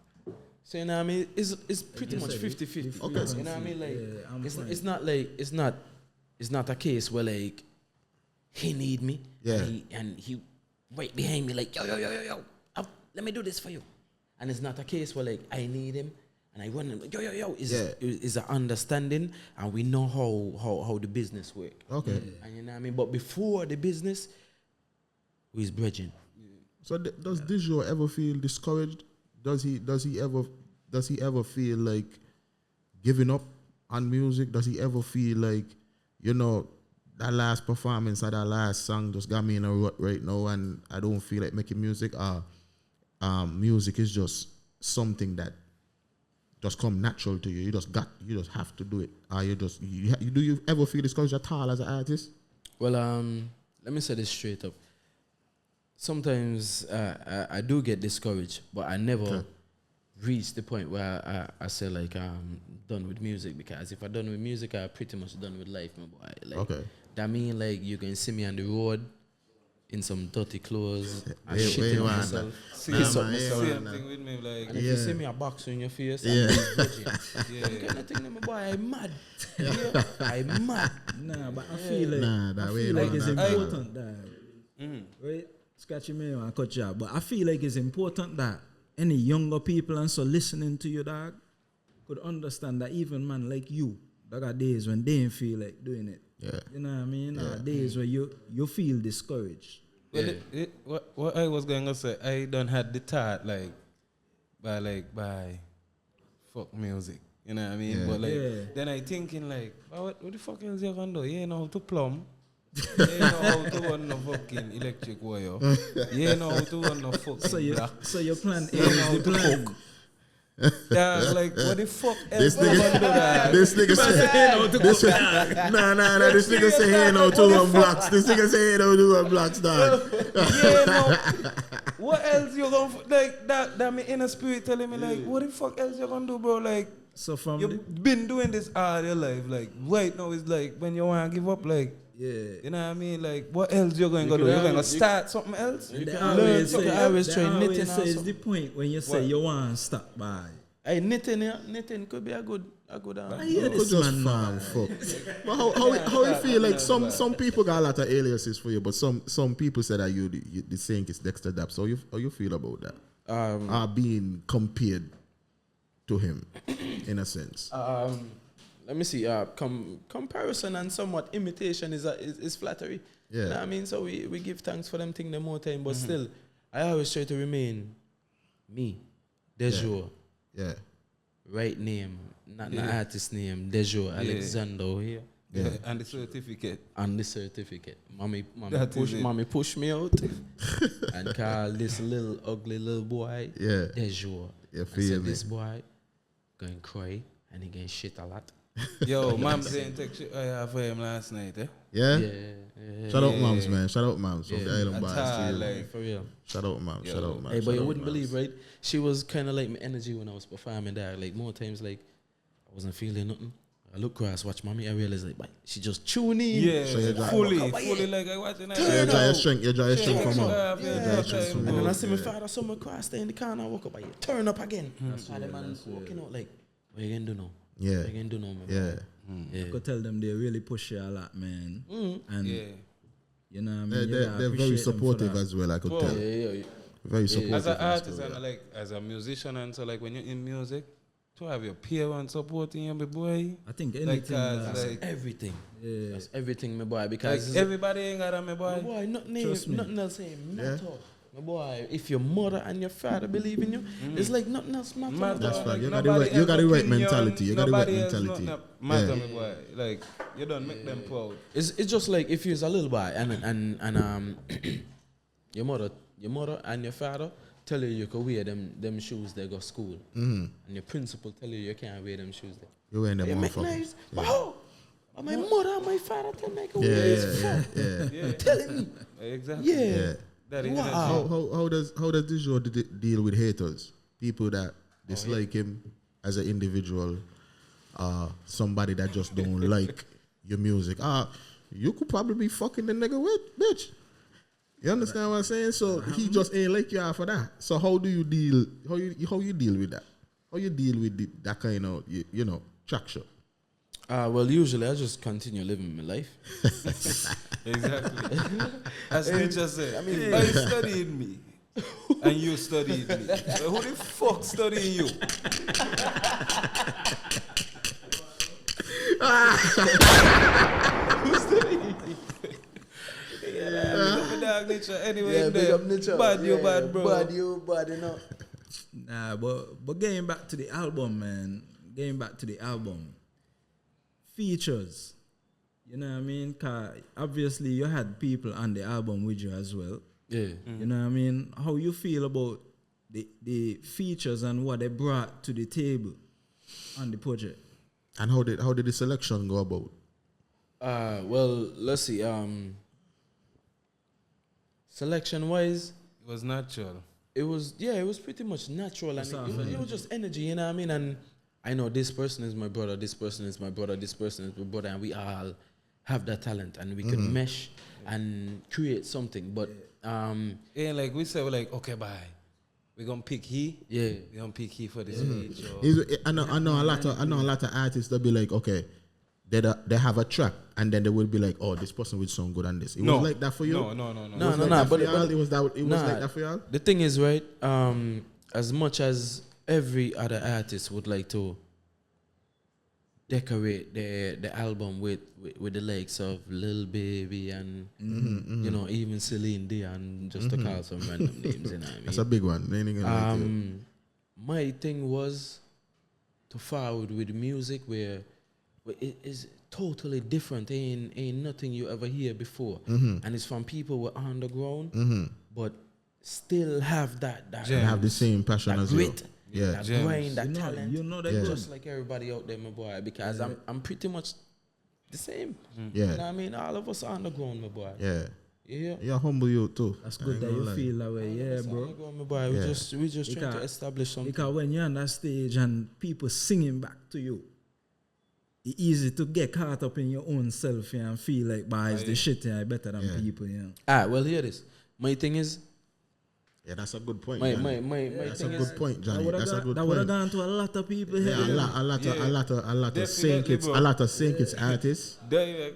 [SPEAKER 4] So, you know what I mean? It's pretty much 50-50.
[SPEAKER 3] Okay.
[SPEAKER 4] You know what I mean? Like, it's not a case where, like, he need me.
[SPEAKER 3] Yeah.
[SPEAKER 4] And he right behind me like, yo. Let me do this for you. And it's not a case where, like, I need him and I want him. Like, yo. Is an understanding, and we know how the business work.
[SPEAKER 3] Okay.
[SPEAKER 4] And you know what I mean? But before the business, we's bridging.
[SPEAKER 3] So does Dejour ever feel discouraged? Does he ever feel like giving up on music? Does he ever feel like, you know, that last performance or that last song just got me in a rut right now and I don't feel like making music? Music is just something that just come natural to you. You just have to do it. Do you ever feel discouraged at all as an artist?
[SPEAKER 4] Well, let me say this straight up. Sometimes I do get discouraged, but I never reach the point where I say, like, I'm done with music, because if I'm done with music, I'm pretty much done with life, my boy. Like,
[SPEAKER 3] Okay.
[SPEAKER 4] that mean, like, you can see me on the road in some dirty clothes, and
[SPEAKER 3] Hey,
[SPEAKER 4] shitting on
[SPEAKER 3] man.
[SPEAKER 4] myself.
[SPEAKER 5] See,
[SPEAKER 3] Nah,
[SPEAKER 5] it's
[SPEAKER 3] man,
[SPEAKER 5] the
[SPEAKER 3] yeah,
[SPEAKER 5] same
[SPEAKER 3] man.
[SPEAKER 5] thing with me, like,
[SPEAKER 4] And if you see me a box in your face,
[SPEAKER 3] Yeah.
[SPEAKER 4] I'm virgin.
[SPEAKER 5] yeah.
[SPEAKER 4] Kind of thing, my boy, I'm mad. Yeah, I'm mad.
[SPEAKER 2] Nah, but I feel like
[SPEAKER 3] Nah, that
[SPEAKER 2] I
[SPEAKER 3] way
[SPEAKER 2] feel like
[SPEAKER 3] no,
[SPEAKER 2] it's
[SPEAKER 3] nah,
[SPEAKER 2] important that right. Scratchii Bama, cut you out. But I feel like it's important that any younger people and so listening to you, dog, could understand that even man like you, there are days when they ain't feel like doing it.
[SPEAKER 3] Yeah.
[SPEAKER 2] You know what I mean? Or days where you feel discouraged.
[SPEAKER 5] Well, what I was going to say, I done had the thought by fuck music, you know what I mean?
[SPEAKER 3] Yeah.
[SPEAKER 5] But then I thinking like, what the fuck else you gonna do? You ain't know how to plumb. You ain't know how to run no fucking electric wire. You ain't know how to run no fucking block.
[SPEAKER 2] So your plan
[SPEAKER 5] You ain't know
[SPEAKER 2] is
[SPEAKER 5] how
[SPEAKER 2] the
[SPEAKER 5] to
[SPEAKER 2] plan.
[SPEAKER 5] cook. Yeah, like what the fuck
[SPEAKER 3] This
[SPEAKER 5] else you gonna do that?
[SPEAKER 3] This nigga say, nah, this nigga say he ain't no 2 blocks. This nigga say he ain't no 2 blocks, dog.
[SPEAKER 5] Yeah, no. What else you gonna like that my inner spirit telling me like what the fuck else you gonna do, bro? Like
[SPEAKER 2] So from
[SPEAKER 5] you've been doing this all your life. Like right now it's like when you wanna give up, like
[SPEAKER 2] yeah.
[SPEAKER 5] you know what I mean? Like what else you gonna do? You're gonna start something else?
[SPEAKER 2] They
[SPEAKER 4] can
[SPEAKER 2] always
[SPEAKER 4] learn,
[SPEAKER 2] say,
[SPEAKER 4] you can always try
[SPEAKER 2] they
[SPEAKER 4] knitting
[SPEAKER 2] always say
[SPEAKER 4] or
[SPEAKER 2] it's the point when you say
[SPEAKER 5] What?
[SPEAKER 2] you want to stop by.
[SPEAKER 4] Hey, knitting could be a good.
[SPEAKER 2] I hear
[SPEAKER 3] You could
[SPEAKER 2] this
[SPEAKER 3] just
[SPEAKER 2] man,
[SPEAKER 3] farm,
[SPEAKER 2] man.
[SPEAKER 3] fuck. But how you feel like some people got a lot of aliases for you, but some people say that you the saying is Dexter Daps. How you feel about that? Are being compared to him in a sense.
[SPEAKER 4] Let me see. Comparison and somewhat imitation is flattery.
[SPEAKER 3] Yeah.
[SPEAKER 4] You know what I mean? So we give thanks for them thing the more time, but still, I always try to remain me, Dejour.
[SPEAKER 3] Yeah.
[SPEAKER 4] Right name, not the artist name, Dejour, Alexander here.
[SPEAKER 5] Yeah. And the certificate.
[SPEAKER 4] And the certificate. Mommy
[SPEAKER 5] That
[SPEAKER 4] push me out and call this little ugly little boy Dejour.
[SPEAKER 3] You
[SPEAKER 4] And
[SPEAKER 3] feel
[SPEAKER 4] said
[SPEAKER 3] me?
[SPEAKER 4] this boy going cry and he getting shit a lot.
[SPEAKER 5] Yo, mom saying take shit I have for him last night, eh?
[SPEAKER 3] Yeah?
[SPEAKER 4] Yeah.
[SPEAKER 3] Shout out moms, man. Shout out moms from
[SPEAKER 4] Yeah.
[SPEAKER 3] the Island
[SPEAKER 5] That's
[SPEAKER 3] Bois.
[SPEAKER 5] hard,
[SPEAKER 3] to you.
[SPEAKER 5] like,
[SPEAKER 4] For real.
[SPEAKER 3] Shout out moms.
[SPEAKER 5] Yo.
[SPEAKER 3] Shout out moms.
[SPEAKER 4] Hey, but
[SPEAKER 3] shout
[SPEAKER 4] you
[SPEAKER 3] out
[SPEAKER 4] wouldn't
[SPEAKER 3] moms.
[SPEAKER 4] believe, right? She was kind of like my energy when I was performing there. Like more times, like I wasn't feeling nothing. I look across, watch mommy. I realized like, boy, she just tuning in.
[SPEAKER 5] Yeah,
[SPEAKER 3] So you drive-
[SPEAKER 5] fully like I watching that.
[SPEAKER 3] You dry your strength. You dry your strength from mom.
[SPEAKER 5] Yeah.
[SPEAKER 3] You dry your strength from
[SPEAKER 4] And then I
[SPEAKER 3] mom.
[SPEAKER 4] see my father somewhere across, stay in the car, and I walk up, you turn up again. And the man walking out like, what you gonna do now?
[SPEAKER 3] Yeah.
[SPEAKER 4] What you gonna do now, man?
[SPEAKER 3] Yeah.
[SPEAKER 4] Yeah.
[SPEAKER 2] I could tell them they really push you a lot, man. And
[SPEAKER 5] Yeah.
[SPEAKER 2] you know what I mean?
[SPEAKER 3] They're
[SPEAKER 2] You gotta
[SPEAKER 3] very
[SPEAKER 2] appreciate them for
[SPEAKER 3] supportive
[SPEAKER 2] that.
[SPEAKER 3] as well, I could
[SPEAKER 5] Whoa.
[SPEAKER 3] tell.
[SPEAKER 4] Yeah.
[SPEAKER 3] Very supportive.
[SPEAKER 5] As an
[SPEAKER 3] as
[SPEAKER 5] artist
[SPEAKER 3] well,
[SPEAKER 5] and like as a musician and so like when you're in music, to have your parents supporting you, my boy.
[SPEAKER 2] I think
[SPEAKER 5] Like,
[SPEAKER 2] anything
[SPEAKER 5] cause,
[SPEAKER 2] that-
[SPEAKER 5] like,
[SPEAKER 4] Everything.
[SPEAKER 2] yeah.
[SPEAKER 4] That's everything, my boy.
[SPEAKER 5] like
[SPEAKER 4] Because
[SPEAKER 5] everybody ain't got a my
[SPEAKER 4] my
[SPEAKER 5] boy.
[SPEAKER 4] boy,
[SPEAKER 2] Trust me.
[SPEAKER 4] nothing else ain't matter. My boy, if your mother and your father believe in you, it's like nothing else matter. my
[SPEAKER 5] Matter.
[SPEAKER 4] boy.
[SPEAKER 3] That's right.
[SPEAKER 5] Like,
[SPEAKER 3] You got the
[SPEAKER 5] nobody
[SPEAKER 3] right- you
[SPEAKER 5] else
[SPEAKER 3] got the right
[SPEAKER 5] opinion,
[SPEAKER 3] mentality. You got the right
[SPEAKER 5] nobody else
[SPEAKER 3] mentality.
[SPEAKER 5] nothing Matter,
[SPEAKER 3] Yeah.
[SPEAKER 5] my boy. Like you don't make them proud.
[SPEAKER 4] It's just like if you're a little boy and your mother and your father tell you can wear them shoes they go school, and your principal tell you can't wear them shoes there.
[SPEAKER 3] You wearing them
[SPEAKER 4] You make
[SPEAKER 3] motherfuckers.
[SPEAKER 4] nice, but how? But my mother and my father tell me I can wear
[SPEAKER 3] Yeah,
[SPEAKER 4] this.
[SPEAKER 3] yeah,
[SPEAKER 4] Fuck.
[SPEAKER 3] yeah.
[SPEAKER 5] Yeah,
[SPEAKER 4] Telling me,
[SPEAKER 5] exactly.
[SPEAKER 4] yeah.
[SPEAKER 3] Yeah.
[SPEAKER 5] That is
[SPEAKER 4] Wow.
[SPEAKER 3] How does Dejour deal with haters? People that dislike him as an individual, somebody that just don't like your music. You could probably be fucking the nigga with, bitch. You understand what I'm saying? So he just ain't like you for that. So how do you deal? How you deal with that? How you deal with that kind of you know traction?
[SPEAKER 4] Well, usually I just continue living my life.
[SPEAKER 5] Exactly. As teacher said, I mean, if I studied me and you studied me, so who the fuck studying you? Who's studying you? Yeah, dog nature. Anyway,
[SPEAKER 4] big up nature.
[SPEAKER 5] Bad you bad, bro.
[SPEAKER 4] Bad you bad, you know.
[SPEAKER 2] Nah, but getting back to the album, man. Getting back to the album. Features. You know what I mean? 'Cause obviously you had people on the album with you as well.
[SPEAKER 4] Yeah.
[SPEAKER 2] You know what I mean? How you feel about the features and what they brought to the table on the project?
[SPEAKER 3] And how did the selection go about?
[SPEAKER 4] Well, let's see. Selection wise,
[SPEAKER 5] It was natural.
[SPEAKER 4] it was pretty much natural, and
[SPEAKER 2] soft
[SPEAKER 4] it was just energy, you know what I mean? And I know this person is my brother, this person is my brother, this person is my brother, and we all have that talent and we can mesh and create something. But
[SPEAKER 5] Yeah, like we say, we're like, okay, bye. We're gonna pick he.
[SPEAKER 4] yeah,
[SPEAKER 5] We're gonna pick he for this age. Or
[SPEAKER 3] I know a lot of artists they'll be like, okay, they have a track and then they will be like, oh, this person will sound good on this. It was like that for you.
[SPEAKER 5] No.
[SPEAKER 4] but
[SPEAKER 3] it was like that for y'all.
[SPEAKER 4] The thing is, right? As much as every other artist would like to decorate the album with the likes of Lil Baby and you know, even Celine Dion, just to call some random names, you know what I mean?
[SPEAKER 3] That's a big one. They ain't gonna like it.
[SPEAKER 4] My thing was to forward with music where it is totally different. Ain't nothing you ever hear before, and it's from people who are on the ground, but still have that
[SPEAKER 3] They have the same passion
[SPEAKER 4] that
[SPEAKER 3] as
[SPEAKER 4] grit,
[SPEAKER 3] you. Yeah.
[SPEAKER 4] that grind, that talent.
[SPEAKER 2] You know that
[SPEAKER 3] Yeah.
[SPEAKER 4] Just like everybody out there, my boy, because I'm pretty much the same.
[SPEAKER 3] Yeah.
[SPEAKER 4] You know what I mean? All of us are on the ground, my boy.
[SPEAKER 3] Yeah.
[SPEAKER 4] Yeah.
[SPEAKER 3] You're humble you too.
[SPEAKER 2] That's good that you feel that way, yeah,
[SPEAKER 4] On the
[SPEAKER 2] bro.
[SPEAKER 4] ground, my boy.
[SPEAKER 3] Yeah.
[SPEAKER 4] We just trying to
[SPEAKER 2] Because-
[SPEAKER 4] establish something.
[SPEAKER 2] Because when you're on that stage and people singing back to you, it's easy to get caught up in your own self yeah, and feel like, bah, it's the shit yeah, better than people, you know.
[SPEAKER 4] Well, hear this. My thing is,
[SPEAKER 3] Yeah, that's a good point.
[SPEAKER 4] my
[SPEAKER 3] Johnny. That's a
[SPEAKER 4] thing
[SPEAKER 3] good
[SPEAKER 4] is,
[SPEAKER 3] point, Johnny.
[SPEAKER 2] That
[SPEAKER 3] That's a good
[SPEAKER 2] would have
[SPEAKER 3] point.
[SPEAKER 2] gone to a lot of people
[SPEAKER 3] Yeah,
[SPEAKER 2] here.
[SPEAKER 3] a lot of
[SPEAKER 5] Definitely,
[SPEAKER 3] Saint
[SPEAKER 5] bro.
[SPEAKER 3] a lot of Saint Kitts artists.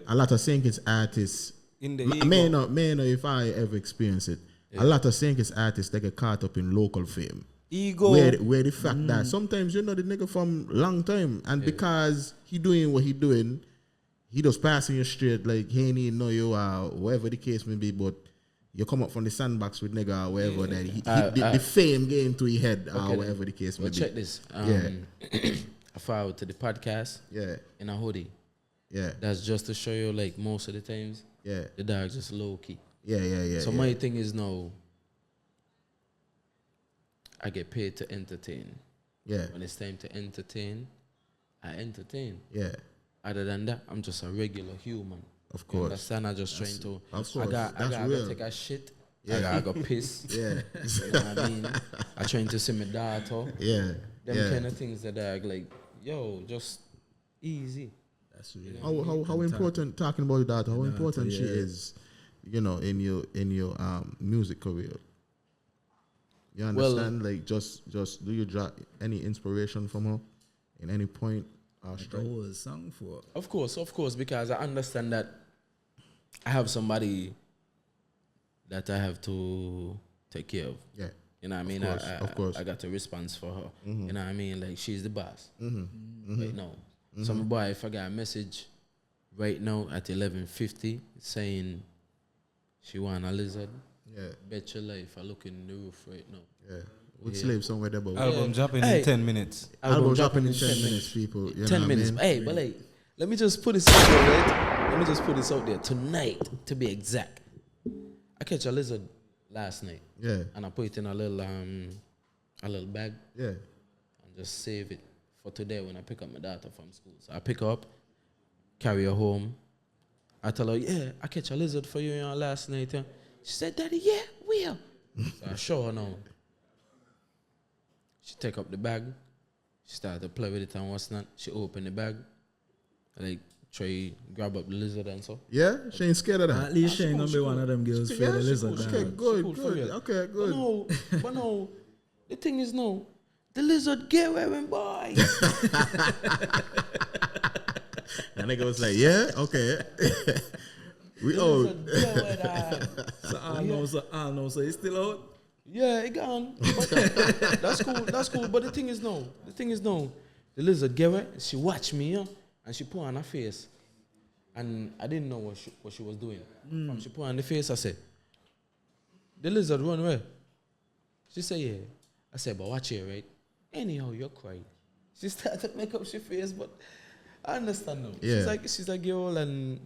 [SPEAKER 3] A lot of Saint Kitts artists.
[SPEAKER 5] in the
[SPEAKER 3] I may know if I ever experience it. A lot of Saint Kitts artists they get caught up in local fame.
[SPEAKER 5] ego.
[SPEAKER 3] Where the fact that sometimes you know the nigga from long time and because he doing what he doing, he just passing you straight like he ain't even know you or whatever the case may be, but you come up from the sandbox with nigga or whatever that the fame get into his head or whatever the case may
[SPEAKER 4] well,
[SPEAKER 3] be.
[SPEAKER 4] check this. I forward to the podcast
[SPEAKER 3] Yeah,
[SPEAKER 4] in a hoodie.
[SPEAKER 3] yeah,
[SPEAKER 4] That's just to show you, like, most of the times,
[SPEAKER 3] yeah,
[SPEAKER 4] the dog just low key.
[SPEAKER 3] yeah.
[SPEAKER 4] So my thing is now, I get paid to entertain.
[SPEAKER 3] Yeah,
[SPEAKER 4] When it's time to entertain, I entertain.
[SPEAKER 3] yeah,
[SPEAKER 4] Other than that, I'm just a regular human.
[SPEAKER 3] of
[SPEAKER 4] You
[SPEAKER 3] course.
[SPEAKER 4] understand? I just trying to.
[SPEAKER 3] Of course,
[SPEAKER 4] I got
[SPEAKER 3] that's real.
[SPEAKER 4] take a shit.
[SPEAKER 3] Yeah.
[SPEAKER 4] I got piss.
[SPEAKER 3] Yeah,
[SPEAKER 4] You know what I mean? I trying to see my daughter.
[SPEAKER 3] yeah,
[SPEAKER 4] Them
[SPEAKER 3] yeah.
[SPEAKER 4] kind of things that are like, yo, just easy.
[SPEAKER 2] That's really
[SPEAKER 3] How important talking about that? How important she
[SPEAKER 2] yeah.
[SPEAKER 3] is, you know, in your music career. You understand? Like, just do you draw any inspiration from her in any point?
[SPEAKER 2] the whole song for.
[SPEAKER 4] Of course, because I understand that I have somebody that I have to take care of.
[SPEAKER 3] Yeah,
[SPEAKER 4] You know what I mean?
[SPEAKER 3] of course.
[SPEAKER 4] I got a response for her. You know what I mean? Like, she's the boss. Right now. So my boy, if I got a message right now at 11:50 saying she want a lizard,
[SPEAKER 3] yeah,
[SPEAKER 4] bet your life I look in the roof right now.
[SPEAKER 3] yeah. With slave somewhere there, but
[SPEAKER 5] Album dropping
[SPEAKER 4] Hey.
[SPEAKER 5] in 10 minutes.
[SPEAKER 3] album dropping in 10 minutes, people. You
[SPEAKER 4] 10
[SPEAKER 3] know
[SPEAKER 4] minutes.
[SPEAKER 3] What I mean?
[SPEAKER 4] Hey, but like, let me just put this out there, right? Let me just put this out there. Tonight, to be exact, I catch a lizard last night.
[SPEAKER 3] Yeah,
[SPEAKER 4] And I put it in a little bag
[SPEAKER 3] yeah,
[SPEAKER 4] and just save it for today when I pick up my daughter from school. So I pick her up, carry her home. I tell her, yeah, I catch a lizard for you last night. Yeah. She said, Daddy, yeah, where? So I show her now. She take up the bag. She started to play with it and what's not. She open the bag. Like, try grab up the lizard and so.
[SPEAKER 3] yeah. She ain't scared of that.
[SPEAKER 2] At least she ain't gonna be one of them girls for the lizard.
[SPEAKER 3] Okay,
[SPEAKER 2] dog.
[SPEAKER 3] good,
[SPEAKER 4] cool for
[SPEAKER 3] good.
[SPEAKER 4] real.
[SPEAKER 3] Okay, good.
[SPEAKER 4] But no, the thing is no. The lizard get wearing boy.
[SPEAKER 3] That nigga was like, yeah, okay. We old.
[SPEAKER 2] So I know, so he's still out.
[SPEAKER 4] Yeah, it gone. But that's cool. But the thing is no. The lizard get wet. She watched me, yeah, and she put on her face. And I didn't know what she was doing. From she put on the face, I said, the lizard run away. She said, yeah. I said, but watch here, right? Anyhow, you're crying. She started to make up her face, but I understand now.
[SPEAKER 3] Yeah.
[SPEAKER 4] She's a girl and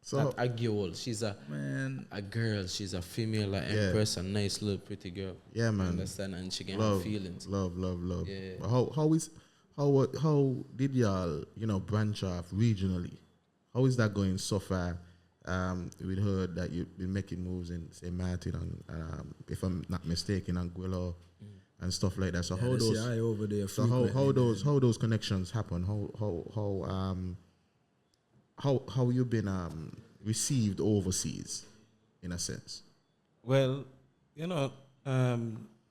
[SPEAKER 3] So
[SPEAKER 4] not a girl. She's a
[SPEAKER 2] Man,
[SPEAKER 4] girl. She's a female, like empress, a nice little pretty girl.
[SPEAKER 3] yeah, man.
[SPEAKER 4] Understand? And she can have feelings.
[SPEAKER 3] Love.
[SPEAKER 4] Yeah.
[SPEAKER 3] But how did y'all branch off regionally? How is that going so far? We heard that you've been making moves in St. Martin and if I'm not mistaken, Anguilla and stuff like that. So how
[SPEAKER 2] that's
[SPEAKER 3] those
[SPEAKER 2] your eye over there.
[SPEAKER 3] how those connections happen? how you been received overseas, in a sense?
[SPEAKER 5] Well, you know,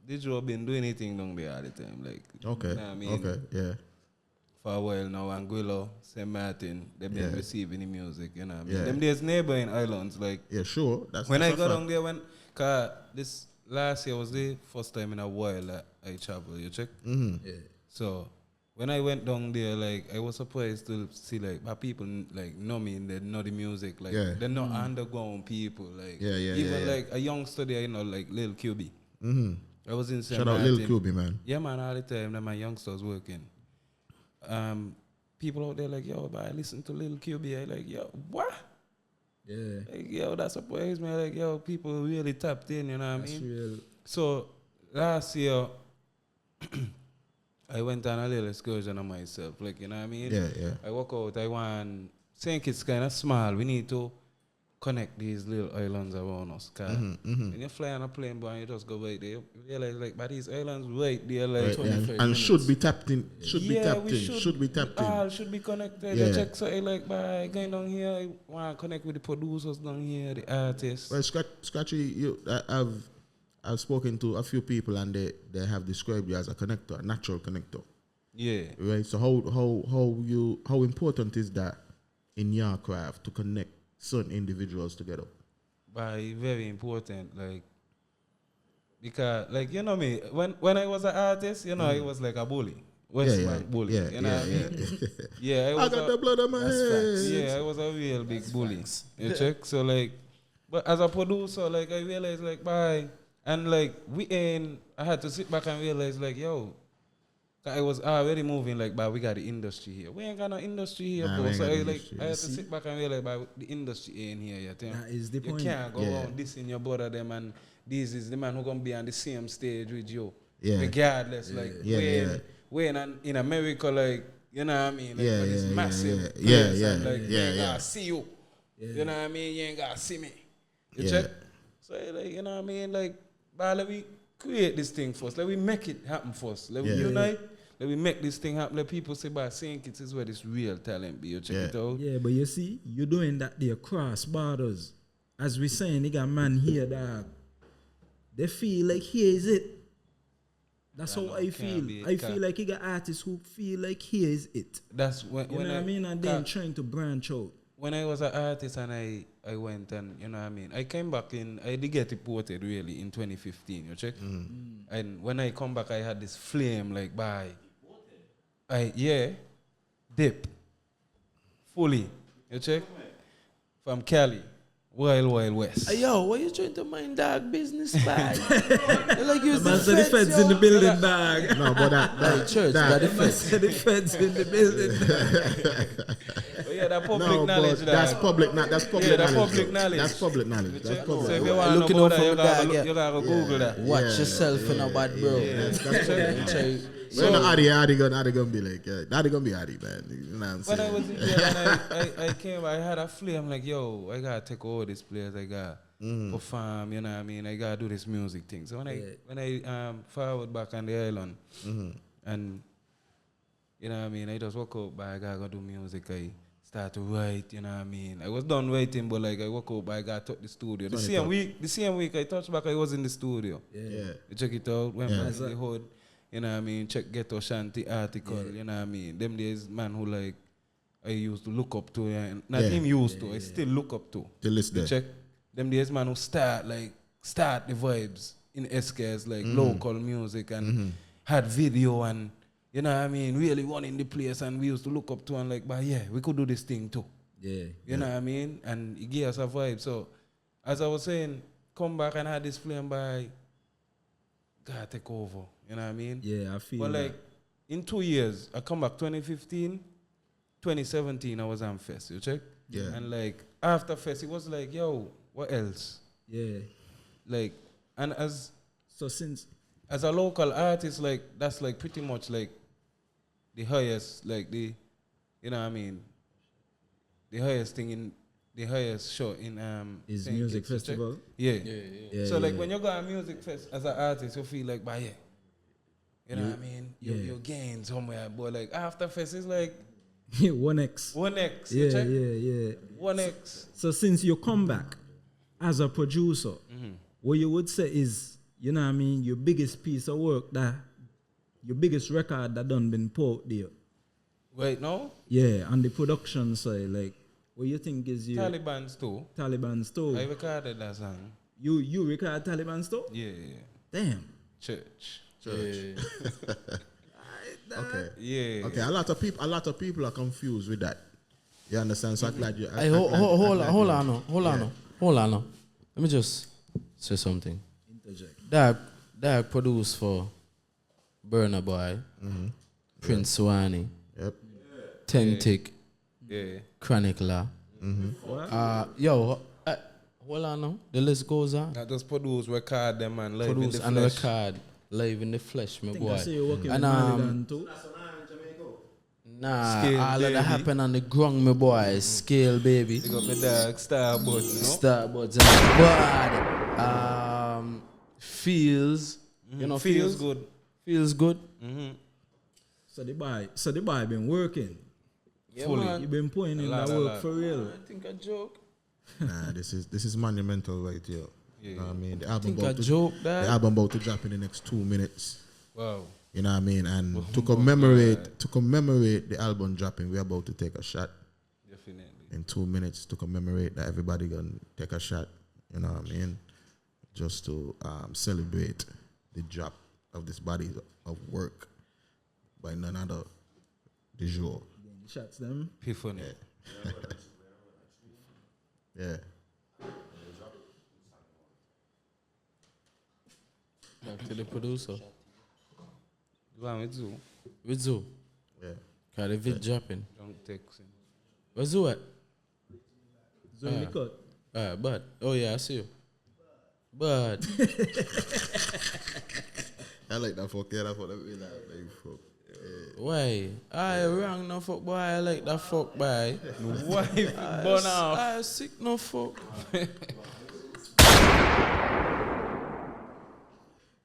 [SPEAKER 5] Dejour been doing anything down there all the time. Like,
[SPEAKER 3] Okay.
[SPEAKER 5] you know what I mean?
[SPEAKER 3] Okay. Yeah.
[SPEAKER 5] For a while now, Anguilla, St. Martin, they've been
[SPEAKER 3] Yeah.
[SPEAKER 5] receiving the music, you know what I mean?
[SPEAKER 3] Yeah.
[SPEAKER 5] Them there's neighboring islands, like,
[SPEAKER 3] Yeah. Sure. That's
[SPEAKER 5] when I
[SPEAKER 3] that's a
[SPEAKER 5] got
[SPEAKER 3] fact.
[SPEAKER 5] down there, cause this last year was the first time in a while that I traveled, you check?
[SPEAKER 3] Mm-hmm.
[SPEAKER 2] Yeah.
[SPEAKER 5] So, when I went down there, like, I was surprised to see, like, my people, like, know me and they know the music, like,
[SPEAKER 3] Yeah.
[SPEAKER 5] they're not underground people, like,
[SPEAKER 3] Yeah, yeah,
[SPEAKER 5] even,
[SPEAKER 3] yeah, yeah.
[SPEAKER 5] like, a youngster there, you know, like, Lil QB.
[SPEAKER 3] Mm-hmm.
[SPEAKER 5] I was in St.
[SPEAKER 3] Shout out
[SPEAKER 5] Martin.
[SPEAKER 3] Lil QB, man.
[SPEAKER 5] Yeah, man, all the time that my youngsters working. People out there like, yo, but I listen to Lil QB. I like, yo, what?
[SPEAKER 2] Yeah.
[SPEAKER 5] Like, yo, that surprised me. Like, yo, people really tapped in, you know what I
[SPEAKER 2] That's
[SPEAKER 5] mean?
[SPEAKER 2] real.
[SPEAKER 5] So, last year, I went on a little excursion on myself. Like, you know what I mean?
[SPEAKER 3] Yeah, yeah.
[SPEAKER 5] I walk out, I want, St. Kitts kind of small. We need to connect these little islands around us. Cause when you fly on a plane, boy, and you just go right there, you realize, like, but these islands right there, like,
[SPEAKER 3] Right,
[SPEAKER 5] 25
[SPEAKER 3] and
[SPEAKER 5] minutes.
[SPEAKER 3] should be tapped in. Should be
[SPEAKER 5] Yeah,
[SPEAKER 3] tapped
[SPEAKER 5] we
[SPEAKER 3] in. Should be tapped in.
[SPEAKER 5] All should be connected.
[SPEAKER 3] Yeah.
[SPEAKER 5] You check, so I like, by going down here, I want to connect with the producers down here, the artists.
[SPEAKER 3] Well, Scratchii, I've spoken to a few people and they have described you as a connector, a natural connector.
[SPEAKER 5] Yeah.
[SPEAKER 3] Right. So how important is that in your craft to connect certain individuals together?
[SPEAKER 5] By very important, like, because, like, you know me, when I was an artist, you know, I was like a bully. Westman bully.
[SPEAKER 3] Yeah,
[SPEAKER 5] you know what I mean? Yeah,
[SPEAKER 3] I got the blood on my hands.
[SPEAKER 5] Yeah, I was a real big bully. You check? So, like, but as a producer, like, I realized, like, bye. And, like, I had to sit back and realize, like, yo, I was already moving, like, but we got the industry here. We ain't got no industry here,
[SPEAKER 3] Nah,
[SPEAKER 5] bro.
[SPEAKER 3] we ain't
[SPEAKER 5] So,
[SPEAKER 3] got
[SPEAKER 5] I,
[SPEAKER 3] the
[SPEAKER 5] like,
[SPEAKER 3] industry.
[SPEAKER 5] I had to sit back and realize, but the industry ain't here yet.
[SPEAKER 2] That is the
[SPEAKER 5] You
[SPEAKER 2] point.
[SPEAKER 5] can't go
[SPEAKER 3] Yeah.
[SPEAKER 5] around this in your brother, them, and this is the man who gonna be on the same stage with you.
[SPEAKER 3] Yeah.
[SPEAKER 5] Regardless, like, when in America, like, you know what I mean? Like,
[SPEAKER 3] Yeah,
[SPEAKER 5] when it's
[SPEAKER 3] yeah,
[SPEAKER 5] massive.
[SPEAKER 3] yeah,
[SPEAKER 5] place
[SPEAKER 3] yeah,
[SPEAKER 5] and, like,
[SPEAKER 3] yeah,
[SPEAKER 5] you ain't
[SPEAKER 3] yeah.
[SPEAKER 5] gotta see you. You know what I mean? You ain't gotta see me. You
[SPEAKER 3] Yeah.
[SPEAKER 5] check? So, like, you know what I mean? Like, but let we create this thing first. Let we make it happen first. Let we
[SPEAKER 3] Yeah.
[SPEAKER 5] unite. Let we make this thing happen. Let people say, by St. Kitts is where this real talent be. You check
[SPEAKER 3] Yeah.
[SPEAKER 5] it out.
[SPEAKER 2] Yeah, but you see, you're doing that there cross borders. As we saying, you got man here that they feel like here is it. That's
[SPEAKER 5] Yeah,
[SPEAKER 2] how
[SPEAKER 5] no,
[SPEAKER 2] I
[SPEAKER 5] can't
[SPEAKER 2] feel.
[SPEAKER 5] be.
[SPEAKER 2] I
[SPEAKER 5] Can't.
[SPEAKER 2] feel like you got artists who feel like here is it.
[SPEAKER 5] That's when
[SPEAKER 2] You know what I mean? And then trying to branch out.
[SPEAKER 5] when I was an artist and I went and, you know what I mean, I came back I did get deported really in 2015, you check? And when I come back, I had this flame, like, dip, fully, you check? From Cali, Wild West.
[SPEAKER 4] Hey, yo, what you trying to mind dog business bag? Like you
[SPEAKER 2] Man said the feds in the building, dog.
[SPEAKER 3] No, but that
[SPEAKER 4] Church, got the feds.
[SPEAKER 2] The feds in the building.
[SPEAKER 5] But yeah, that public
[SPEAKER 3] no,
[SPEAKER 5] knowledge,
[SPEAKER 3] but that's
[SPEAKER 5] dog.
[SPEAKER 3] public. That's public
[SPEAKER 5] Yeah,
[SPEAKER 3] knowledge.
[SPEAKER 5] that public
[SPEAKER 3] though.
[SPEAKER 5] knowledge.
[SPEAKER 3] That's public knowledge.
[SPEAKER 5] You
[SPEAKER 3] That's
[SPEAKER 5] check?
[SPEAKER 3] public.
[SPEAKER 5] So if you
[SPEAKER 3] knowledge.
[SPEAKER 5] want to
[SPEAKER 4] Looking
[SPEAKER 5] know
[SPEAKER 4] out
[SPEAKER 5] that,
[SPEAKER 4] for
[SPEAKER 5] you
[SPEAKER 4] the
[SPEAKER 5] gotta
[SPEAKER 4] dog,
[SPEAKER 5] you gotta Google that.
[SPEAKER 4] Watch
[SPEAKER 3] Yeah.
[SPEAKER 4] yourself in a bad bro.
[SPEAKER 3] When Adi gonna be like, Adi gonna be Adi, man. You know what I'm saying?
[SPEAKER 5] When I was in there and I came, I had a flame like, yo, I gotta take all these players, I gotta perform, you know what I mean? I gotta do this music thing. So when I forward back on the island and you know what I mean, I just woke up, but I gotta go do music. I start to write, you know what I mean? I was done writing, but like I woke up, but I gotta touch the studio. The same week I touched back, I was in the studio.
[SPEAKER 3] Yeah.
[SPEAKER 5] You check it out, went
[SPEAKER 3] Yeah.
[SPEAKER 5] back to the hood. You know what I mean? Check Ghetto Shanty article, you know what I mean? Them days, man who like, I used to look up to, and not him used to, I still look up to.
[SPEAKER 3] The list there.
[SPEAKER 5] Check. Them days, man who start the vibes in SKS, like local music and had video and, you know what I mean? Really running the place and we used to look up to and like, but yeah, we could do this thing too.
[SPEAKER 2] Yeah.
[SPEAKER 5] You know what I mean? And it gave us a vibe. So, as I was saying, come back and had this flame by, gotta take over. You know what I mean?
[SPEAKER 2] Yeah, I feel
[SPEAKER 5] But
[SPEAKER 2] that.
[SPEAKER 5] like, in 2 years, I come back 2015, 2017, I was on Fest, you check?
[SPEAKER 3] Yeah.
[SPEAKER 5] And like, after Fest, it was like, yo, what else?
[SPEAKER 2] Yeah.
[SPEAKER 5] Like, and as
[SPEAKER 2] So since
[SPEAKER 5] a local artist, like, that's like pretty much like the highest, like the, you know what I mean? The highest thing in, the highest show in
[SPEAKER 2] is
[SPEAKER 5] St.
[SPEAKER 2] music
[SPEAKER 5] Kitts, you check?
[SPEAKER 2] festival.
[SPEAKER 5] Yeah.
[SPEAKER 2] Yeah,
[SPEAKER 5] So like
[SPEAKER 2] yeah.
[SPEAKER 5] when you go to a music fest as an artist, you feel like, you know what I mean? You gain somewhere, but like after fest, it's like
[SPEAKER 2] 1X.
[SPEAKER 5] 1X.
[SPEAKER 2] Yeah.
[SPEAKER 5] 1X.
[SPEAKER 2] So since you come back as a producer, what you would say is, you know what I mean, your biggest piece of work your biggest record that done been put out there.
[SPEAKER 5] Wait, no?
[SPEAKER 2] Yeah, on the production side, like, what you think is your...
[SPEAKER 5] Taliban's too.
[SPEAKER 2] Taliban's too.
[SPEAKER 5] I recorded that song.
[SPEAKER 2] You record Taliban's too?
[SPEAKER 5] Yeah.
[SPEAKER 2] Damn.
[SPEAKER 5] Church.
[SPEAKER 3] Okay.
[SPEAKER 5] Yeah.
[SPEAKER 3] Okay. A lot of people are confused with that. You understand? So I'm glad you.
[SPEAKER 4] Hey, hold on. Let me just say something.
[SPEAKER 2] Interject.
[SPEAKER 4] That produced for Burna Boy, Prince Wani,
[SPEAKER 3] Yep.
[SPEAKER 4] Tentic,
[SPEAKER 5] Yeah.
[SPEAKER 4] Chronicler. Hold on now. The list goes on.
[SPEAKER 5] Not just produce, record them and live
[SPEAKER 4] Produce
[SPEAKER 5] in the
[SPEAKER 4] and
[SPEAKER 5] flesh.
[SPEAKER 4] record live in the flesh, my
[SPEAKER 2] I think
[SPEAKER 4] boy.
[SPEAKER 2] I see you working
[SPEAKER 4] And,
[SPEAKER 2] with Maligan too.
[SPEAKER 4] Nah,
[SPEAKER 5] Scale,
[SPEAKER 4] all of that
[SPEAKER 5] baby.
[SPEAKER 4] happen on the ground, my boy. Scale, baby.
[SPEAKER 5] They got my dog, Starbuds, you know?
[SPEAKER 4] Starbuds and bud. Feels, you know,
[SPEAKER 5] Feels good.
[SPEAKER 4] Feels good.
[SPEAKER 2] So the boy been working.
[SPEAKER 4] Yeah,
[SPEAKER 5] Fully.
[SPEAKER 4] man.
[SPEAKER 2] You been putting in that work for real.
[SPEAKER 4] I think I joke.
[SPEAKER 3] Nah, this is monumental right here. You know what I mean? The album
[SPEAKER 4] I joke that.
[SPEAKER 3] the album about to drop in the next 2 minutes.
[SPEAKER 5] Wow.
[SPEAKER 3] You know what I mean? And to commemorate the album dropping, we're about to take a shot
[SPEAKER 5] Definitely.
[SPEAKER 3] in 2 minutes to commemorate that everybody gonna take a shot. You know what I mean? Just to celebrate the drop of this body of work by none other Dejour.
[SPEAKER 2] Shots them.
[SPEAKER 5] Epiphany.
[SPEAKER 3] Yeah.
[SPEAKER 4] Back to the producer.
[SPEAKER 5] You want me to?
[SPEAKER 4] With Zoo.
[SPEAKER 3] Yeah.
[SPEAKER 4] Cause the vid dropping.
[SPEAKER 5] Don't text him.
[SPEAKER 4] Where's Zoo at?
[SPEAKER 2] Zoom the cut.
[SPEAKER 4] Bud. Oh yeah, I see you. Bud.
[SPEAKER 3] I like that fuck. Yeah, that's what I mean. Like, fuck.
[SPEAKER 4] Why? I wrong no fuck boy. I like that fuck boy.
[SPEAKER 5] Wife, burn off.
[SPEAKER 4] I sick no fuck.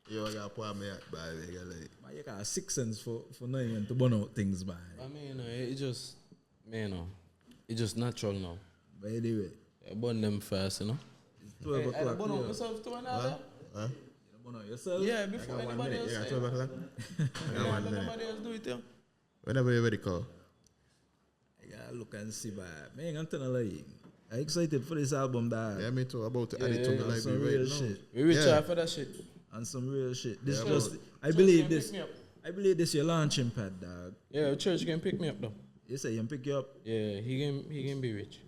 [SPEAKER 3] Yo, I got pour me out, by the way. Like,
[SPEAKER 2] Man, you got a sixth sense for knowing when to burn out things, man.
[SPEAKER 4] I mean, it just, it just natural now.
[SPEAKER 2] But anyway,
[SPEAKER 4] I burn them fast, you know.
[SPEAKER 2] it's 12
[SPEAKER 4] I
[SPEAKER 2] o'clock.
[SPEAKER 4] burn out
[SPEAKER 2] Yeah.
[SPEAKER 4] myself too another.
[SPEAKER 3] huh?
[SPEAKER 2] You burn out yourself?
[SPEAKER 4] Yeah, before
[SPEAKER 3] I got 1
[SPEAKER 4] anybody
[SPEAKER 3] minute.
[SPEAKER 4] else.
[SPEAKER 3] You got
[SPEAKER 4] Yeah,
[SPEAKER 3] 12 o'clock? I got 1 minute.
[SPEAKER 4] nobody else do it, yeah.
[SPEAKER 3] Whenever you're ready, call.
[SPEAKER 2] I gotta look and see, man. Man, I'm telling you, I'm excited for this album, dog.
[SPEAKER 3] Yeah, me too. About to add it to
[SPEAKER 4] yeah,
[SPEAKER 3] the
[SPEAKER 2] And some
[SPEAKER 3] library
[SPEAKER 2] real
[SPEAKER 3] right now.
[SPEAKER 2] shit.
[SPEAKER 4] We reach
[SPEAKER 3] Yeah.
[SPEAKER 4] out for that shit.
[SPEAKER 2] And some real shit. This
[SPEAKER 3] Yeah,
[SPEAKER 2] just,
[SPEAKER 3] but-
[SPEAKER 2] I believe
[SPEAKER 4] can
[SPEAKER 2] this.
[SPEAKER 4] pick me up.
[SPEAKER 2] I believe this your launching pad, dog.
[SPEAKER 4] Yeah, church can pick me up though.
[SPEAKER 2] You say you can pick you up.
[SPEAKER 4] Yeah, he can be rich.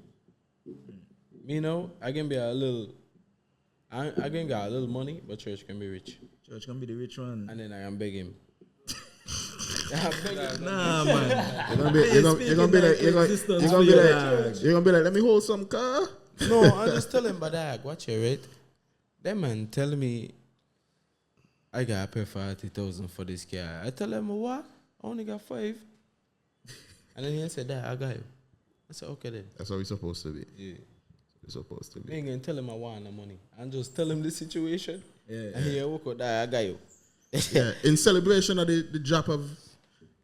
[SPEAKER 4] Me know, I can be a little. I can get a little money, but church can be rich,
[SPEAKER 2] Church can be the rich one.
[SPEAKER 4] and then I can beg him. I beg him.
[SPEAKER 2] Nah, man.
[SPEAKER 3] You're gonna be like, let me hold some car.
[SPEAKER 4] No, I just tell him, but dog, watch your rate. That man tell me I gotta pay 40,000 for this car. I tell him what? I only got 5. And then he said, Dad, I got you. I said, okay then.
[SPEAKER 3] That's how we're supposed to be.
[SPEAKER 4] Yeah.
[SPEAKER 3] We're supposed to
[SPEAKER 4] I
[SPEAKER 3] be.
[SPEAKER 4] ain't gonna tell him I want the money. And just tell him the situation.
[SPEAKER 2] Yeah.
[SPEAKER 4] And he walk out, Dad, I got you.
[SPEAKER 3] Yeah, in celebration of the drop of,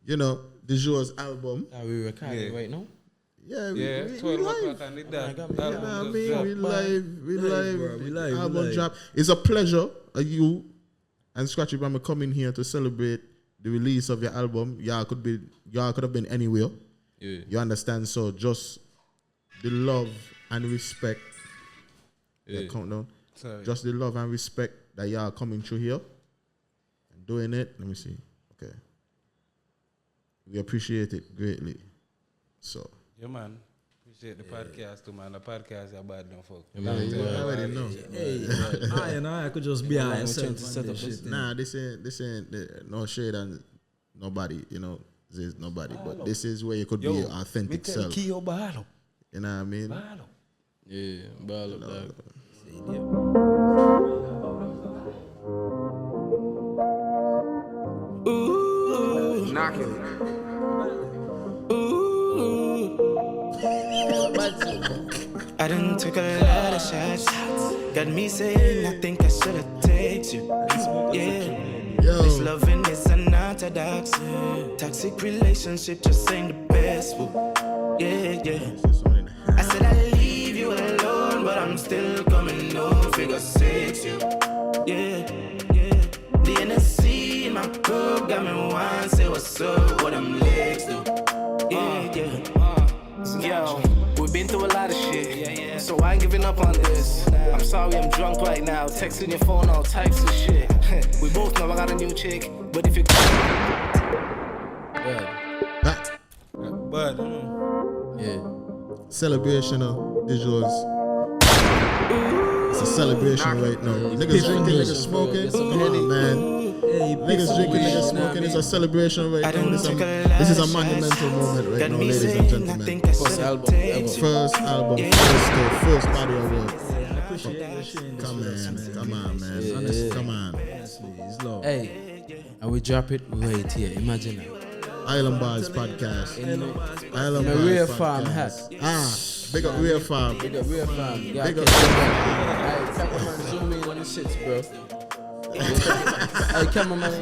[SPEAKER 3] Dejour's album.
[SPEAKER 4] Are we recording right now?
[SPEAKER 3] Yeah,
[SPEAKER 5] Yeah,
[SPEAKER 3] we
[SPEAKER 5] 12
[SPEAKER 3] live.
[SPEAKER 5] o'clock and it that.
[SPEAKER 4] I got me.
[SPEAKER 3] You know what I
[SPEAKER 5] Album
[SPEAKER 3] mean?
[SPEAKER 5] just
[SPEAKER 3] We
[SPEAKER 5] dropped.
[SPEAKER 3] live. We live.
[SPEAKER 2] bro, we live, we
[SPEAKER 3] Album
[SPEAKER 2] live.
[SPEAKER 3] drop. It's a pleasure you and Scratchii Bama coming here to celebrate the release of your album. Y'all could have been anywhere.
[SPEAKER 4] Yeah.
[SPEAKER 3] You understand? So just the love and respect.
[SPEAKER 4] Yeah.
[SPEAKER 3] Countdown.
[SPEAKER 5] Sorry.
[SPEAKER 3] Just the love and respect that y'all coming through here and doing it. Let me see. Okay. We appreciate it greatly. So.
[SPEAKER 5] Yeah, man. Appreciate the podcast too, man. The podcast is bad, don't fuck.
[SPEAKER 3] You already know.
[SPEAKER 2] Hey, I could just be
[SPEAKER 4] Yeah,
[SPEAKER 2] myself
[SPEAKER 4] change the
[SPEAKER 2] and
[SPEAKER 4] setup.
[SPEAKER 2] this shit.
[SPEAKER 3] Nah, this ain't no shade on nobody, there's nobody. But this is where you could be your authentic self.
[SPEAKER 5] Kio Bahalo.
[SPEAKER 3] You know what I mean?
[SPEAKER 5] Bahalo.
[SPEAKER 4] Yeah, ball up, dog.
[SPEAKER 1] Knocking.
[SPEAKER 7] I done took a lot of shots. Got me saying I think I should've takes you. Yeah. This
[SPEAKER 3] Yo,
[SPEAKER 7] loving is not unorthodox. Toxic relationship just ain't the best. Yeah, yeah. I said I'll leave you alone, but I'm still coming home. Figure 6, you. Yeah, yeah. The NSC in my cup got me wine. Say what's up, what them legs do. Yeah, yeah.
[SPEAKER 8] Yo, we've been through a lot of shit, so I ain't giving up on this. I'm sorry I'm drunk right now, texting your phone all types of shit. We both know I got a new chick, but if you
[SPEAKER 5] But
[SPEAKER 4] Yeah.
[SPEAKER 3] Celebration of Dejour's. It's a celebration right now. Niggas drinking, niggas smoking. Come on, man. Niggas drinking, niggas smoking. It's a celebration right now. This is a monumental moment right now, ladies and gentlemen.
[SPEAKER 4] First album ever.
[SPEAKER 3] First album, first body of work. Come on, man.
[SPEAKER 4] Yeah.
[SPEAKER 3] Come on.
[SPEAKER 2] It's low.
[SPEAKER 4] Hey, and we drop it right here. Imagine that.
[SPEAKER 3] Island Boii Podcast. Island
[SPEAKER 4] In a
[SPEAKER 3] Boii
[SPEAKER 4] real
[SPEAKER 3] Podcast.
[SPEAKER 4] farm hat.
[SPEAKER 3] Big up real farm.
[SPEAKER 4] Big up real fam. Yeah,
[SPEAKER 3] Big up.
[SPEAKER 4] hey, cameraman, zoom in on the shits, bro. Hey, cameraman,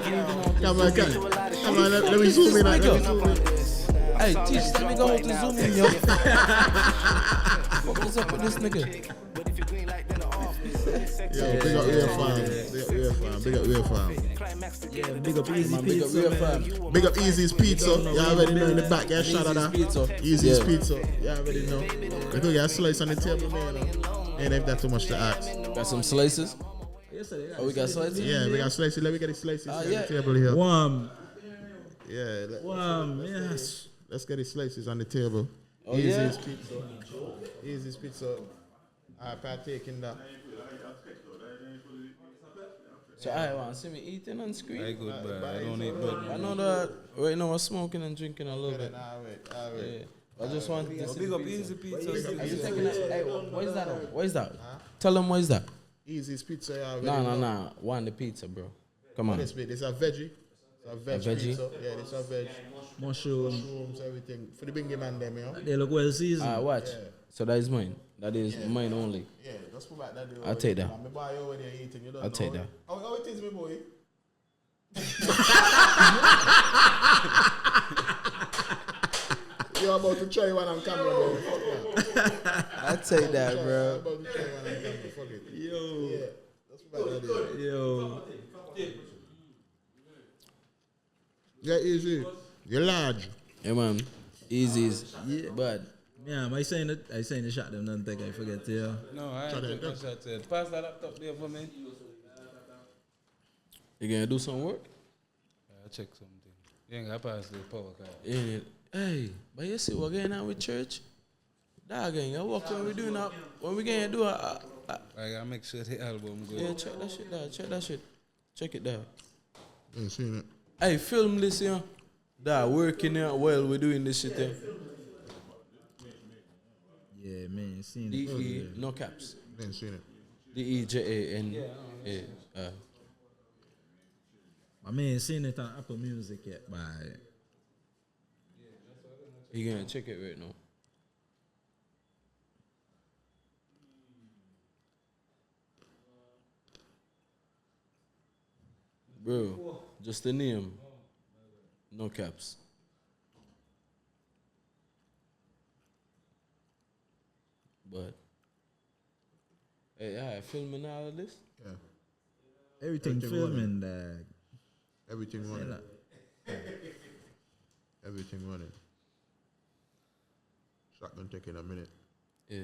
[SPEAKER 3] Come on, let me zoom in.
[SPEAKER 4] Hey, teach, let me go to zoom in, yo. What's up with this nigga?
[SPEAKER 3] Yo, big up real farm. Big up real farm.
[SPEAKER 2] Yeah, big up Easy
[SPEAKER 4] Man, big up
[SPEAKER 2] Pizza.
[SPEAKER 4] real
[SPEAKER 2] man.
[SPEAKER 4] fam.
[SPEAKER 3] Big up Easy's Pizza. You already know in the back. Yeah, shout out that.
[SPEAKER 4] Pizza.
[SPEAKER 3] Easy's
[SPEAKER 4] Yeah.
[SPEAKER 3] Pizza. You already know. We could get a slice on the table, man. Ain't if that too much to ask.
[SPEAKER 4] Got some slices.
[SPEAKER 2] Yesterday,
[SPEAKER 4] Oh, we got slices?
[SPEAKER 3] Yeah, we got slices. Let me get the slices on
[SPEAKER 4] yeah.
[SPEAKER 3] the table here.
[SPEAKER 2] Warm.
[SPEAKER 3] Yeah,
[SPEAKER 2] Yes.
[SPEAKER 3] let's get the slices on the table.
[SPEAKER 4] Oh, yeah?
[SPEAKER 3] Easy's Pizza. Easy's Pizza. I partake in that.
[SPEAKER 4] So I want to see me eating on screen.
[SPEAKER 5] I good, but I don't eat bread.
[SPEAKER 4] I know that right now I'm smoking and drinking a little bit.
[SPEAKER 3] Alright.
[SPEAKER 4] Yeah. I just want to see
[SPEAKER 5] Big
[SPEAKER 4] the
[SPEAKER 5] up
[SPEAKER 4] pizza.
[SPEAKER 5] Easy Pizza.
[SPEAKER 4] Are you taking that? Hey, what is that on? What is that? Tell them what is that?
[SPEAKER 3] Easy's Pizza. You already know.
[SPEAKER 4] No. Want the pizza, bro. Come on.
[SPEAKER 3] This is a veggie. It's a veggie. Pizza. Yeah, it's a veg.
[SPEAKER 2] Mushroom.
[SPEAKER 3] Mushrooms, everything. For the bingy man them, you know.
[SPEAKER 2] They look well seasoned.
[SPEAKER 4] Watch. So that is mine. That is mine only.
[SPEAKER 3] Yeah, just put back that.
[SPEAKER 4] I'll take that.
[SPEAKER 3] Me buy you when you're eating. You don't
[SPEAKER 4] I'll
[SPEAKER 3] know.
[SPEAKER 4] take that.
[SPEAKER 3] How it is, me boy? You're about to try one on camera, bro. Fuck that.
[SPEAKER 4] I'll take that,
[SPEAKER 3] You're
[SPEAKER 4] bro.
[SPEAKER 3] about to try one on camera. Fuck it.
[SPEAKER 2] Yo.
[SPEAKER 3] Yeah, just put back that.
[SPEAKER 2] Yo.
[SPEAKER 3] Yeah, easy. You're large.
[SPEAKER 4] Yeah, man. Easy's. Yeah. But
[SPEAKER 2] Yeah, I saying the shot them don't think I forget to you.
[SPEAKER 5] No, I ain't took my shot yet. Pass that laptop there for me.
[SPEAKER 4] you gonna do some work?
[SPEAKER 5] I'll check something. You ain't got to pass the power card.
[SPEAKER 4] Yeah. Hey, but you see what going on with church? Dog ain't got work when we doing that. When we gonna do
[SPEAKER 5] I gotta make sure the album good.
[SPEAKER 4] yeah, check that shit down. Check that shit. Check it down.
[SPEAKER 3] Ain't seen it.
[SPEAKER 4] Hey, film this here. That working out while we're doing this shit here.
[SPEAKER 2] Yeah, man, seen it.
[SPEAKER 4] DE, no caps.
[SPEAKER 3] Ain't seen it.
[SPEAKER 4] DEJAN.
[SPEAKER 2] My man seen it on Apple Music yet, but
[SPEAKER 4] You gonna check it right now. Bro, just the name. No caps. But hey, I filming all of this.
[SPEAKER 3] Yeah.
[SPEAKER 2] everything
[SPEAKER 3] Everything
[SPEAKER 2] filming, dog.
[SPEAKER 3] Everything running. Everything running. Shotgun taking a minute.
[SPEAKER 4] Yeah.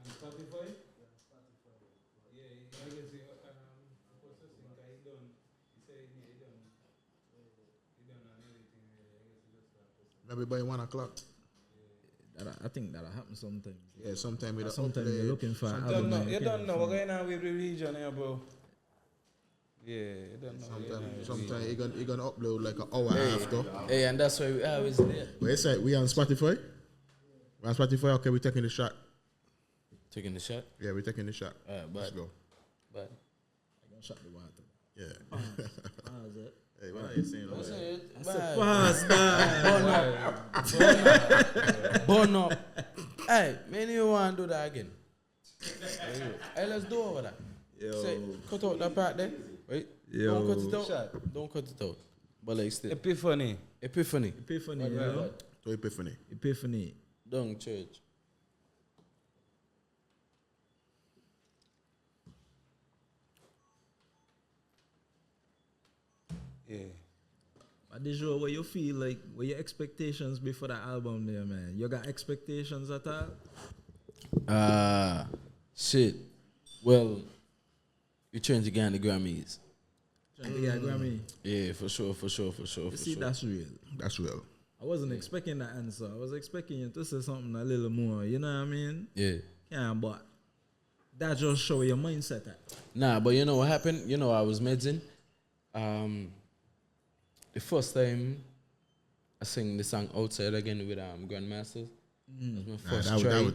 [SPEAKER 5] Spotify? Yeah, I guess processing guy he done. He said he done on everything. I guess he just start processing.
[SPEAKER 3] Maybe by 1 o'clock.
[SPEAKER 2] I think that'll happen sometimes.
[SPEAKER 3] Yeah, sometime with
[SPEAKER 2] Sometimes you're looking for an
[SPEAKER 5] You
[SPEAKER 2] album.
[SPEAKER 5] don't know.
[SPEAKER 2] and
[SPEAKER 5] You
[SPEAKER 2] can't
[SPEAKER 5] don't know
[SPEAKER 2] find
[SPEAKER 5] what's going on with the region here, bro. Yeah, you don't know.
[SPEAKER 3] Sometimes you gonna upload like an hour after.
[SPEAKER 4] Hey, and that's why we always there.
[SPEAKER 3] But you say we on Spotify? We on Spotify, okay, we taking the shot.
[SPEAKER 4] Taking the shot.
[SPEAKER 3] Yeah, we taking the shot.
[SPEAKER 4] Alright,
[SPEAKER 3] Let's
[SPEAKER 4] but
[SPEAKER 3] go.
[SPEAKER 4] but
[SPEAKER 2] I'm gonna shut the water.
[SPEAKER 3] Yeah. you saying?
[SPEAKER 2] Pause, dog.
[SPEAKER 4] Burn up. Hey, man, you want to do that again? Hey, let's do over that. Say, cut out that part there. Right? Don't cut it out. Don't cut it out. But like still.
[SPEAKER 5] Epiphany.
[SPEAKER 2] Epiphany,
[SPEAKER 3] To Epiphany.
[SPEAKER 2] Epiphany.
[SPEAKER 4] Dung church.
[SPEAKER 5] Yeah.
[SPEAKER 2] But Dejour, what you feel like, what your expectations before the album there, man? You got expectations at all?
[SPEAKER 4] Shit. Well, we're trying to get on the Grammys.
[SPEAKER 2] Trying to get a Grammy?
[SPEAKER 4] Yeah, for sure.
[SPEAKER 2] You see, that's real.
[SPEAKER 3] That's real.
[SPEAKER 2] I wasn't expecting that answer. I was expecting you to say something a little more, you know what I mean?
[SPEAKER 4] Yeah.
[SPEAKER 2] Yeah, but that just show your mindset at.
[SPEAKER 4] Nah, but you know what happened? You know, I was meddling. The first time I sang the song Outside again with Grandmasters. That was my first try.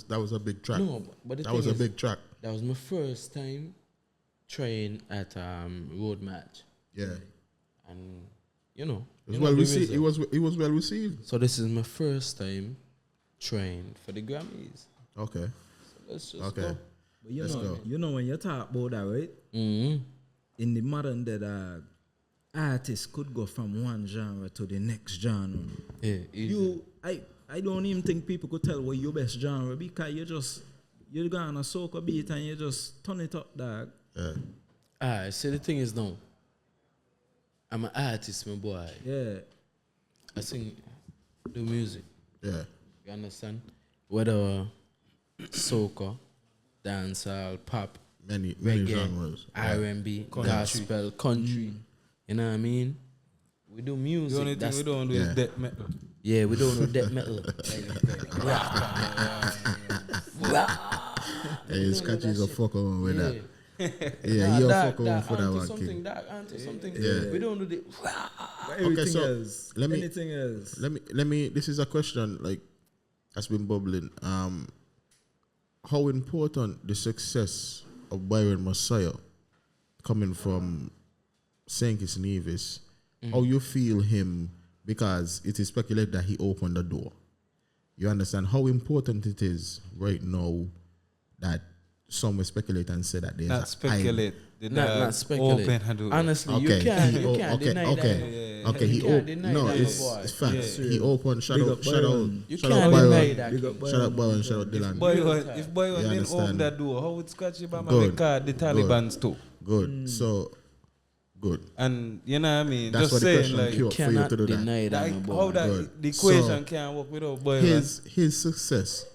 [SPEAKER 3] That was a big track.
[SPEAKER 4] No, but
[SPEAKER 3] that was a big track.
[SPEAKER 4] That was my first time trying at Road Match.
[SPEAKER 3] Yeah.
[SPEAKER 4] And you know,
[SPEAKER 3] It was well received. It was well received.
[SPEAKER 4] So this is my first time trying for the Grammys.
[SPEAKER 3] Okay.
[SPEAKER 4] So let's just go.
[SPEAKER 2] But you know when you talk about that, right?
[SPEAKER 4] Mm-hmm.
[SPEAKER 2] In the modern day, artists could go from one genre to the next genre.
[SPEAKER 4] Yeah, easy.
[SPEAKER 2] I don't even think people could tell what your best genre because you're gonna soak a beat and you just turn it up, dog.
[SPEAKER 3] Yeah.
[SPEAKER 4] See, the thing is now, I'm an artist, my boy.
[SPEAKER 2] Yeah.
[SPEAKER 4] I sing, do music.
[SPEAKER 3] Yeah.
[SPEAKER 4] You understand? Whether soca, dancehall, pop,
[SPEAKER 3] Many
[SPEAKER 4] reggae,
[SPEAKER 3] genres.
[SPEAKER 4] R&B, gospel, country. You know what I mean? We do music.
[SPEAKER 5] The only thing we don't do is death metal.
[SPEAKER 4] Yeah, we don't do death metal.
[SPEAKER 3] Hey, Scratchie's a fuck on with that. Yeah,
[SPEAKER 4] Nah,
[SPEAKER 3] you're
[SPEAKER 4] that,
[SPEAKER 3] fuck on for that one,
[SPEAKER 4] something,
[SPEAKER 3] kid.
[SPEAKER 4] that answer something.
[SPEAKER 3] Yeah.
[SPEAKER 4] We don't do the.
[SPEAKER 2] Everything
[SPEAKER 3] so
[SPEAKER 2] else.
[SPEAKER 3] let me-
[SPEAKER 2] Anything else.
[SPEAKER 3] Let me. This is a question like that's been bubbling. How important the success of Byron Messiah coming from St. Kitts Nevis? How you feel him? Because it is speculated that he opened the door. You understand how important it is right now that some will speculate and say that there's
[SPEAKER 5] Not speculate.
[SPEAKER 4] Not speculate.
[SPEAKER 5] Open and do it.
[SPEAKER 4] Honestly,
[SPEAKER 3] Okay,
[SPEAKER 4] you can't deny that.
[SPEAKER 3] Okay,
[SPEAKER 4] You can't deny
[SPEAKER 3] no,
[SPEAKER 4] that,
[SPEAKER 3] it's
[SPEAKER 4] boy.
[SPEAKER 3] facts.
[SPEAKER 2] Yeah.
[SPEAKER 3] He opened. Shout
[SPEAKER 2] Big
[SPEAKER 3] out,
[SPEAKER 2] up
[SPEAKER 3] shout out,
[SPEAKER 2] Byron.
[SPEAKER 4] You
[SPEAKER 3] shout
[SPEAKER 4] can't
[SPEAKER 3] out
[SPEAKER 4] deny
[SPEAKER 3] Byron.
[SPEAKER 4] that.
[SPEAKER 2] Big up
[SPEAKER 3] Shout out Byron. Shout out Dylan.
[SPEAKER 5] If Boy
[SPEAKER 3] You
[SPEAKER 5] didn't
[SPEAKER 3] understand?
[SPEAKER 5] open that door, how would Scratchii Bama
[SPEAKER 3] Good.
[SPEAKER 5] make the Taliban's too?
[SPEAKER 3] Good. So good.
[SPEAKER 5] And you know what I mean?
[SPEAKER 3] That's
[SPEAKER 5] Just
[SPEAKER 3] what the
[SPEAKER 5] saying,
[SPEAKER 3] question
[SPEAKER 5] like,
[SPEAKER 3] came up for you
[SPEAKER 4] Cannot
[SPEAKER 3] to do that.
[SPEAKER 4] deny that, my boy.
[SPEAKER 5] how that
[SPEAKER 3] Good.
[SPEAKER 5] the equation
[SPEAKER 3] So,
[SPEAKER 5] can't work without Boy.
[SPEAKER 3] His success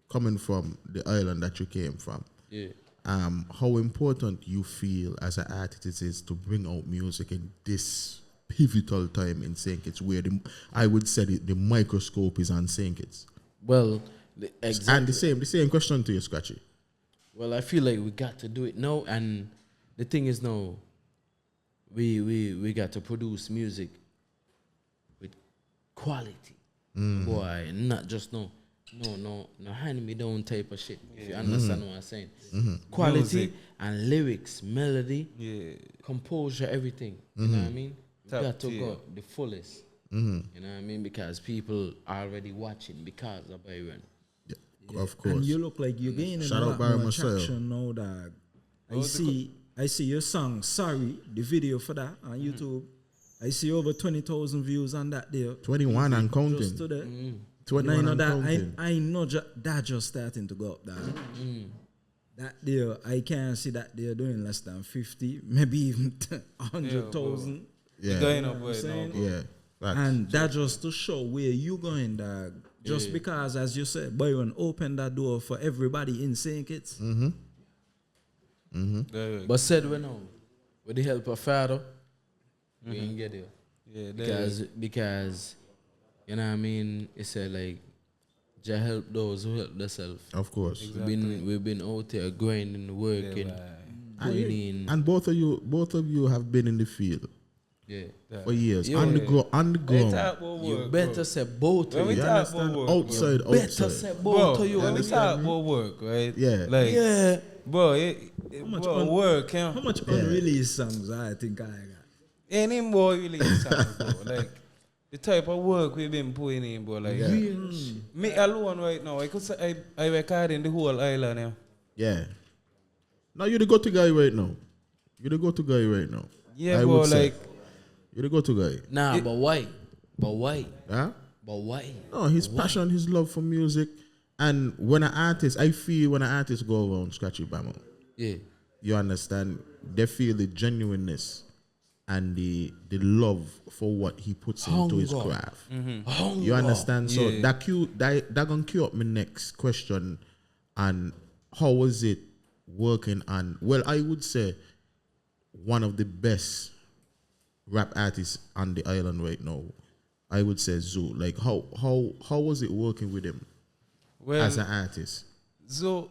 [SPEAKER 3] coming from the island that you came from.
[SPEAKER 4] Yeah.
[SPEAKER 3] How important you feel as an artist is to bring out music in this pivotal time in St. Kitts, where I would say the microscope is on St. Kitts.
[SPEAKER 4] Well, exactly.
[SPEAKER 3] And the same question to you, Scratchii.
[SPEAKER 4] Well, I feel like we got to do it now, and the thing is now, we got to produce music with quality, boy, not just no hand me down type of shit. If you understand what I'm saying, quality
[SPEAKER 5] Music.
[SPEAKER 4] and lyrics, melody,
[SPEAKER 5] Yeah.
[SPEAKER 4] composure, everything. You know what I mean? We
[SPEAKER 5] Top
[SPEAKER 4] got to
[SPEAKER 5] tier.
[SPEAKER 4] go the fullest. You know what I mean? Because people are already watching because of Byron.
[SPEAKER 3] Yeah, of course.
[SPEAKER 2] And you look like you're gaining
[SPEAKER 3] Shout
[SPEAKER 2] a
[SPEAKER 3] out
[SPEAKER 2] lot
[SPEAKER 3] Byron
[SPEAKER 2] more
[SPEAKER 3] Marcel.
[SPEAKER 2] traction now, dog. I see your song, Sorry, the video for that on YouTube. I see over 20,000 views on that there.
[SPEAKER 3] 21 and
[SPEAKER 2] Just
[SPEAKER 3] counting.
[SPEAKER 2] today.
[SPEAKER 3] 21
[SPEAKER 2] And I
[SPEAKER 3] and
[SPEAKER 2] know
[SPEAKER 3] counting.
[SPEAKER 2] that I know that just starting to go up, dog. That there, I can't see that they're doing less than 50, maybe even 100,000.
[SPEAKER 3] Yeah.
[SPEAKER 5] Going up
[SPEAKER 2] I'm
[SPEAKER 5] right
[SPEAKER 2] saying?
[SPEAKER 5] now.
[SPEAKER 3] Yeah. Facts.
[SPEAKER 2] And that just to show where you going, dog. Just because, as you said, Byron opened that door for everybody in St. Kitts.
[SPEAKER 4] But said we know, with the help of Father, we can get there.
[SPEAKER 5] Yeah, there
[SPEAKER 4] Because you know what I mean? It said like, Jah help those who help themselves.
[SPEAKER 3] Of course.
[SPEAKER 4] We've been out there grinding, working, putting in.
[SPEAKER 3] And both of you have been in the field
[SPEAKER 4] Yeah.
[SPEAKER 3] for years.
[SPEAKER 4] Yo,
[SPEAKER 3] On the ground.
[SPEAKER 4] You better say both
[SPEAKER 5] When
[SPEAKER 4] of
[SPEAKER 5] we
[SPEAKER 4] you.
[SPEAKER 5] talk about work,
[SPEAKER 3] Outside,
[SPEAKER 4] Better
[SPEAKER 3] outside.
[SPEAKER 4] say
[SPEAKER 5] bro,
[SPEAKER 4] both of you.
[SPEAKER 5] when we talk about work, right?
[SPEAKER 3] Yeah.
[SPEAKER 5] Like,
[SPEAKER 4] Yeah.
[SPEAKER 5] bro,
[SPEAKER 2] much
[SPEAKER 5] bro,
[SPEAKER 2] on-
[SPEAKER 5] work,
[SPEAKER 2] How much unreleased songs I think I got?
[SPEAKER 5] Any boy really songs, bro. Like the type of work we've been putting in, bro. Like me alone right now, I could say I record in the whole island now.
[SPEAKER 3] Yeah. Now you're the go-to guy right now. You're the go-to guy right now.
[SPEAKER 5] Yeah,
[SPEAKER 3] I
[SPEAKER 5] bro.
[SPEAKER 3] would say.
[SPEAKER 5] Like
[SPEAKER 3] You're the go-to guy.
[SPEAKER 4] Nah, but why? But why?
[SPEAKER 3] Huh?
[SPEAKER 4] But why?
[SPEAKER 3] No, his passion, his love for music. And when an artist, I feel when an artist go around Scratchii Bama,
[SPEAKER 4] Yeah.
[SPEAKER 3] you understand, they feel the genuineness and the love for what he puts into his
[SPEAKER 4] Hunger.
[SPEAKER 3] craft.
[SPEAKER 4] Hunger.
[SPEAKER 3] You understand? So
[SPEAKER 5] Yeah.
[SPEAKER 3] that gonna cue up my next question on how was it working on, well, I would say one of the best rap artists on the island right now. I would say Zoo. Like how was it working with him
[SPEAKER 5] well,
[SPEAKER 3] as an artist?
[SPEAKER 5] So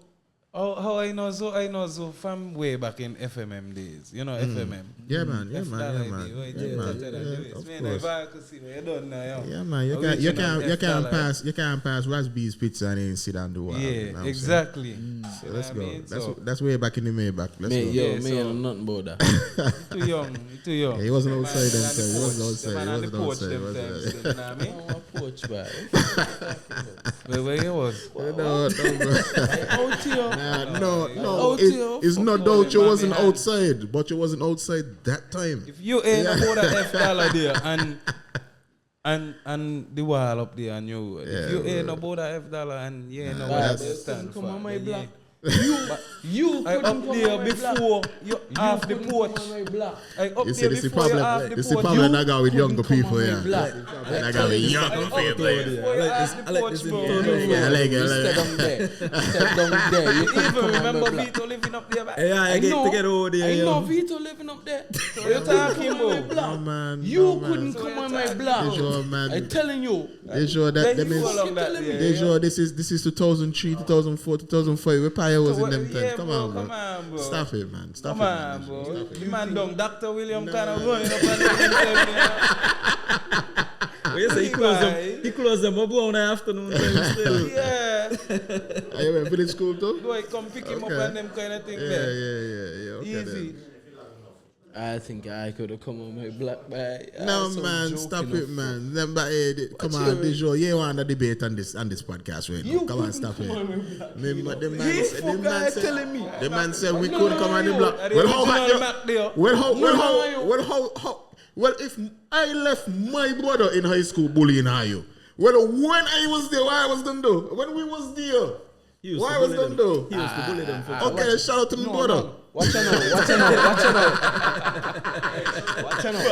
[SPEAKER 5] how I know Zo from way back in FMM days. You know FMM.
[SPEAKER 3] Yeah, man. Yeah,
[SPEAKER 5] F
[SPEAKER 3] man.
[SPEAKER 5] that
[SPEAKER 3] Yeah,
[SPEAKER 5] idea,
[SPEAKER 3] man.
[SPEAKER 5] right?
[SPEAKER 3] Yeah,
[SPEAKER 5] Yeah,
[SPEAKER 3] man.
[SPEAKER 5] that
[SPEAKER 3] Yeah,
[SPEAKER 5] idea.
[SPEAKER 3] of
[SPEAKER 5] Man,
[SPEAKER 3] course.
[SPEAKER 5] if I could see what you done now, yo.
[SPEAKER 3] Yeah, man. You can't pass Rasby's pizza and then sit on the wall.
[SPEAKER 5] Yeah,
[SPEAKER 3] you know what I'm
[SPEAKER 5] exactly.
[SPEAKER 3] So
[SPEAKER 5] You
[SPEAKER 3] let's
[SPEAKER 5] know what I
[SPEAKER 3] go.
[SPEAKER 5] mean?
[SPEAKER 3] That's
[SPEAKER 5] So,
[SPEAKER 3] that's way back in the Maybach. Let's
[SPEAKER 4] Man,
[SPEAKER 3] go.
[SPEAKER 4] yo,
[SPEAKER 5] Yeah,
[SPEAKER 4] man,
[SPEAKER 5] so-
[SPEAKER 4] I'm nothing about that.
[SPEAKER 5] too young.
[SPEAKER 3] Yeah, he wasn't outside them time. He wasn't outside. He wasn't outside. He wasn't outside.
[SPEAKER 5] You know what I mean?
[SPEAKER 4] Oh, approach, bro.
[SPEAKER 5] Where you was?
[SPEAKER 3] No, bro.
[SPEAKER 4] Out here.
[SPEAKER 3] No.
[SPEAKER 4] Out here.
[SPEAKER 3] It's not
[SPEAKER 5] Fuck
[SPEAKER 3] doubt you
[SPEAKER 5] man,
[SPEAKER 3] wasn't
[SPEAKER 5] man.
[SPEAKER 3] outside, but you wasn't outside that time.
[SPEAKER 5] If you ain't about that $F there and the wall up there and you, if you ain't about that $F and you ain't know what
[SPEAKER 4] That's-
[SPEAKER 5] you stand for.
[SPEAKER 4] come on my
[SPEAKER 5] then
[SPEAKER 4] block.
[SPEAKER 5] yeah.
[SPEAKER 4] You
[SPEAKER 5] I
[SPEAKER 4] couldn't
[SPEAKER 5] up
[SPEAKER 4] come
[SPEAKER 5] there
[SPEAKER 4] on my block.
[SPEAKER 5] before you off the
[SPEAKER 4] couldn't
[SPEAKER 5] porch.
[SPEAKER 4] come on my block.
[SPEAKER 5] I up
[SPEAKER 3] You see,
[SPEAKER 5] there
[SPEAKER 3] this is the
[SPEAKER 5] before you off
[SPEAKER 3] problem.
[SPEAKER 5] the
[SPEAKER 3] This is the
[SPEAKER 5] porch.
[SPEAKER 3] problem I got with younger
[SPEAKER 4] couldn't come
[SPEAKER 3] people.
[SPEAKER 4] on
[SPEAKER 3] Yeah,
[SPEAKER 4] my block.
[SPEAKER 3] I got with younger
[SPEAKER 5] I up there
[SPEAKER 3] people.
[SPEAKER 5] before you
[SPEAKER 2] I like
[SPEAKER 5] off
[SPEAKER 2] this-
[SPEAKER 5] the
[SPEAKER 2] I like
[SPEAKER 5] porch,
[SPEAKER 2] this
[SPEAKER 5] bro.
[SPEAKER 2] internal-
[SPEAKER 3] Yeah, I like
[SPEAKER 4] You
[SPEAKER 3] it.
[SPEAKER 4] step down there. Step down there. You
[SPEAKER 5] You
[SPEAKER 4] couldn't
[SPEAKER 5] even
[SPEAKER 4] come on my
[SPEAKER 5] remember
[SPEAKER 4] block.
[SPEAKER 5] Vito living up there?
[SPEAKER 2] Yeah, I get to get over there.
[SPEAKER 4] I
[SPEAKER 2] yo.
[SPEAKER 4] know Vito living up there.
[SPEAKER 5] So you're talking about?
[SPEAKER 3] No, man.
[SPEAKER 4] You
[SPEAKER 3] no, man.
[SPEAKER 4] couldn't come on my block.
[SPEAKER 3] Dejour, man.
[SPEAKER 4] I'm telling you.
[SPEAKER 3] Dejour, that
[SPEAKER 5] Then you
[SPEAKER 3] means
[SPEAKER 5] go along that there,
[SPEAKER 3] Dejour, this is 2003, 2004, 2005. Where Paya was in them
[SPEAKER 5] yeah,
[SPEAKER 3] times. Come
[SPEAKER 5] bro,
[SPEAKER 3] on,
[SPEAKER 5] come on, bro.
[SPEAKER 3] Stop it, man. Stop
[SPEAKER 5] Come
[SPEAKER 3] it,
[SPEAKER 5] on,
[SPEAKER 3] man.
[SPEAKER 5] bro.
[SPEAKER 3] Stop
[SPEAKER 5] The
[SPEAKER 3] it.
[SPEAKER 5] man dumb Dr. William kind of running up and down.
[SPEAKER 2] Well, you say he closed them up on the afternoon time still.
[SPEAKER 5] Yeah.
[SPEAKER 3] Are you went village school too?
[SPEAKER 5] Boy, come pick him up
[SPEAKER 3] Okay.
[SPEAKER 5] and them kind of thing
[SPEAKER 3] Yeah.
[SPEAKER 5] there.
[SPEAKER 3] Okay,
[SPEAKER 5] Easy.
[SPEAKER 3] then.
[SPEAKER 4] I think I could have come on my block, but
[SPEAKER 3] No, man, stop it, man. Them, but, come on, Dejour, you want a debate on this podcast right now. Come on, stop it. The man said we couldn't come on the block. Well, if I left my brother in high school bullying you, well, when I was there, why I was done though? When we was there, why was done though?
[SPEAKER 2] He used to bully them.
[SPEAKER 3] Okay, shout out to my brother.
[SPEAKER 4] Watch out now.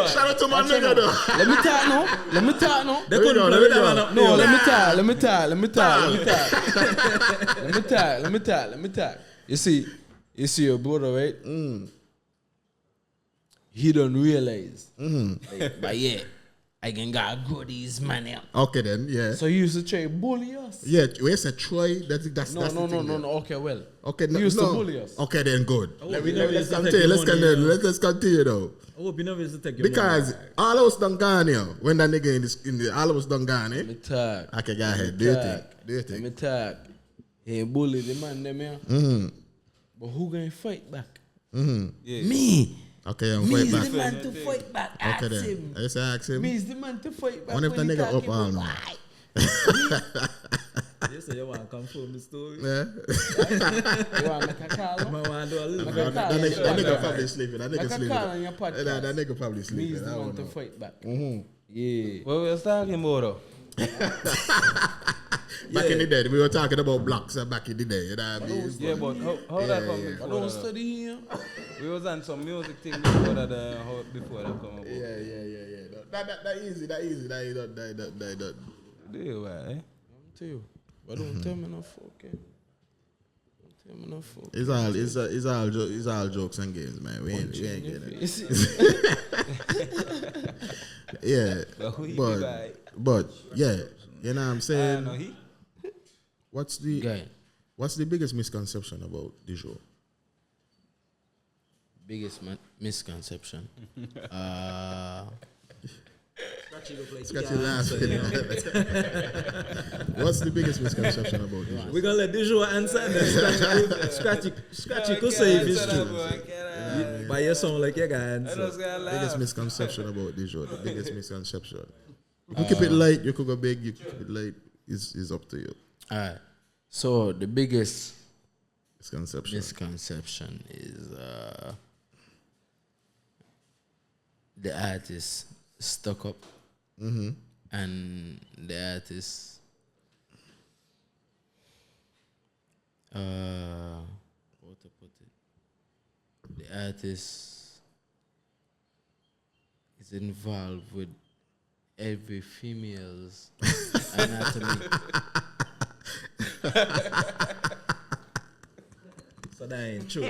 [SPEAKER 3] Shout out to my nigga though.
[SPEAKER 4] Let me talk now.
[SPEAKER 2] They couldn't play with them man up
[SPEAKER 4] No,
[SPEAKER 2] there.
[SPEAKER 4] let me talk. You see your brother, right? He don't realize. Like, but yeah, I can go goodies, man. Yeah.
[SPEAKER 3] Okay then, yeah.
[SPEAKER 4] So he used to try to bully us.
[SPEAKER 3] Yeah, we said Troy. That's the thing.
[SPEAKER 4] No. Okay, well.
[SPEAKER 3] Okay,
[SPEAKER 4] He used to bully us.
[SPEAKER 3] Okay, then good. Let's
[SPEAKER 2] to
[SPEAKER 3] continue.
[SPEAKER 2] take
[SPEAKER 3] Let's
[SPEAKER 2] the money,
[SPEAKER 3] continue. Let's continue though.
[SPEAKER 2] I hope you never used to take your
[SPEAKER 3] Because
[SPEAKER 2] money.
[SPEAKER 3] all of us done gone here. When that nigga in the all of us done gone,
[SPEAKER 4] Let me talk.
[SPEAKER 3] Okay, go ahead. Do you think?
[SPEAKER 4] Let me talk. He ain't bully the man them here. But who gonna fight back? Me.
[SPEAKER 3] Okay, I'm
[SPEAKER 4] Me
[SPEAKER 3] fight
[SPEAKER 4] is
[SPEAKER 3] back.
[SPEAKER 4] the man to fight back.
[SPEAKER 3] Okay
[SPEAKER 4] Ask
[SPEAKER 3] then.
[SPEAKER 4] him.
[SPEAKER 3] I just ask him.
[SPEAKER 4] Me is the man to fight back.
[SPEAKER 3] What if the
[SPEAKER 4] when he
[SPEAKER 3] nigga
[SPEAKER 4] talking
[SPEAKER 3] up all
[SPEAKER 4] about
[SPEAKER 3] night?
[SPEAKER 4] why?
[SPEAKER 2] You say you want to confirm the story.
[SPEAKER 3] Yeah.
[SPEAKER 4] You want to make a call?
[SPEAKER 2] I want to do a little
[SPEAKER 4] Make
[SPEAKER 2] bit.
[SPEAKER 4] a call.
[SPEAKER 3] That nigga
[SPEAKER 4] Make
[SPEAKER 3] probably sleeping. That
[SPEAKER 4] a
[SPEAKER 3] nigga
[SPEAKER 4] call
[SPEAKER 3] sleeping.
[SPEAKER 4] on your podcast.
[SPEAKER 3] That nigga probably
[SPEAKER 4] Me is
[SPEAKER 3] sleeping.
[SPEAKER 4] the
[SPEAKER 3] I
[SPEAKER 4] man
[SPEAKER 3] don't
[SPEAKER 4] to
[SPEAKER 3] know.
[SPEAKER 4] fight back. Yeah.
[SPEAKER 5] What we was talking about though?
[SPEAKER 3] Back in the day, we were talking about blocks back in the day. You know what I mean?
[SPEAKER 5] Yeah, but how that come
[SPEAKER 4] I
[SPEAKER 5] before
[SPEAKER 4] don't
[SPEAKER 5] that?
[SPEAKER 4] study here.
[SPEAKER 5] We was on some music thing before that come about.
[SPEAKER 3] Yeah. That easy. That
[SPEAKER 5] Do you, eh?
[SPEAKER 4] Tell you. But don't tell me no fucking. Don't tell me no fucking.
[SPEAKER 3] It's all jokes and games, man. We ain't getting it. Yeah, but yeah, you know what I'm
[SPEAKER 5] I
[SPEAKER 3] saying.
[SPEAKER 5] know he.
[SPEAKER 3] What's
[SPEAKER 4] Guy.
[SPEAKER 3] the biggest misconception about Dejour?
[SPEAKER 4] Biggest misconception.
[SPEAKER 3] Scratchii laughing. What's the biggest misconception about Dejour?
[SPEAKER 2] We're going to let Dejour answer and then Scratchii could say if it's true.
[SPEAKER 3] man.
[SPEAKER 2] But you sound like you got
[SPEAKER 5] I just
[SPEAKER 2] answer.
[SPEAKER 5] gotta laugh.
[SPEAKER 3] Biggest misconception about Dejour. The biggest misconception. You could keep it light. You could go big. You could keep it light. Is up to you.
[SPEAKER 4] All right. So the biggest
[SPEAKER 3] Misconception.
[SPEAKER 4] is the artist stuck up, and the artist how to put it? The artist is involved with every female's anatomy.
[SPEAKER 2] So that ain't true.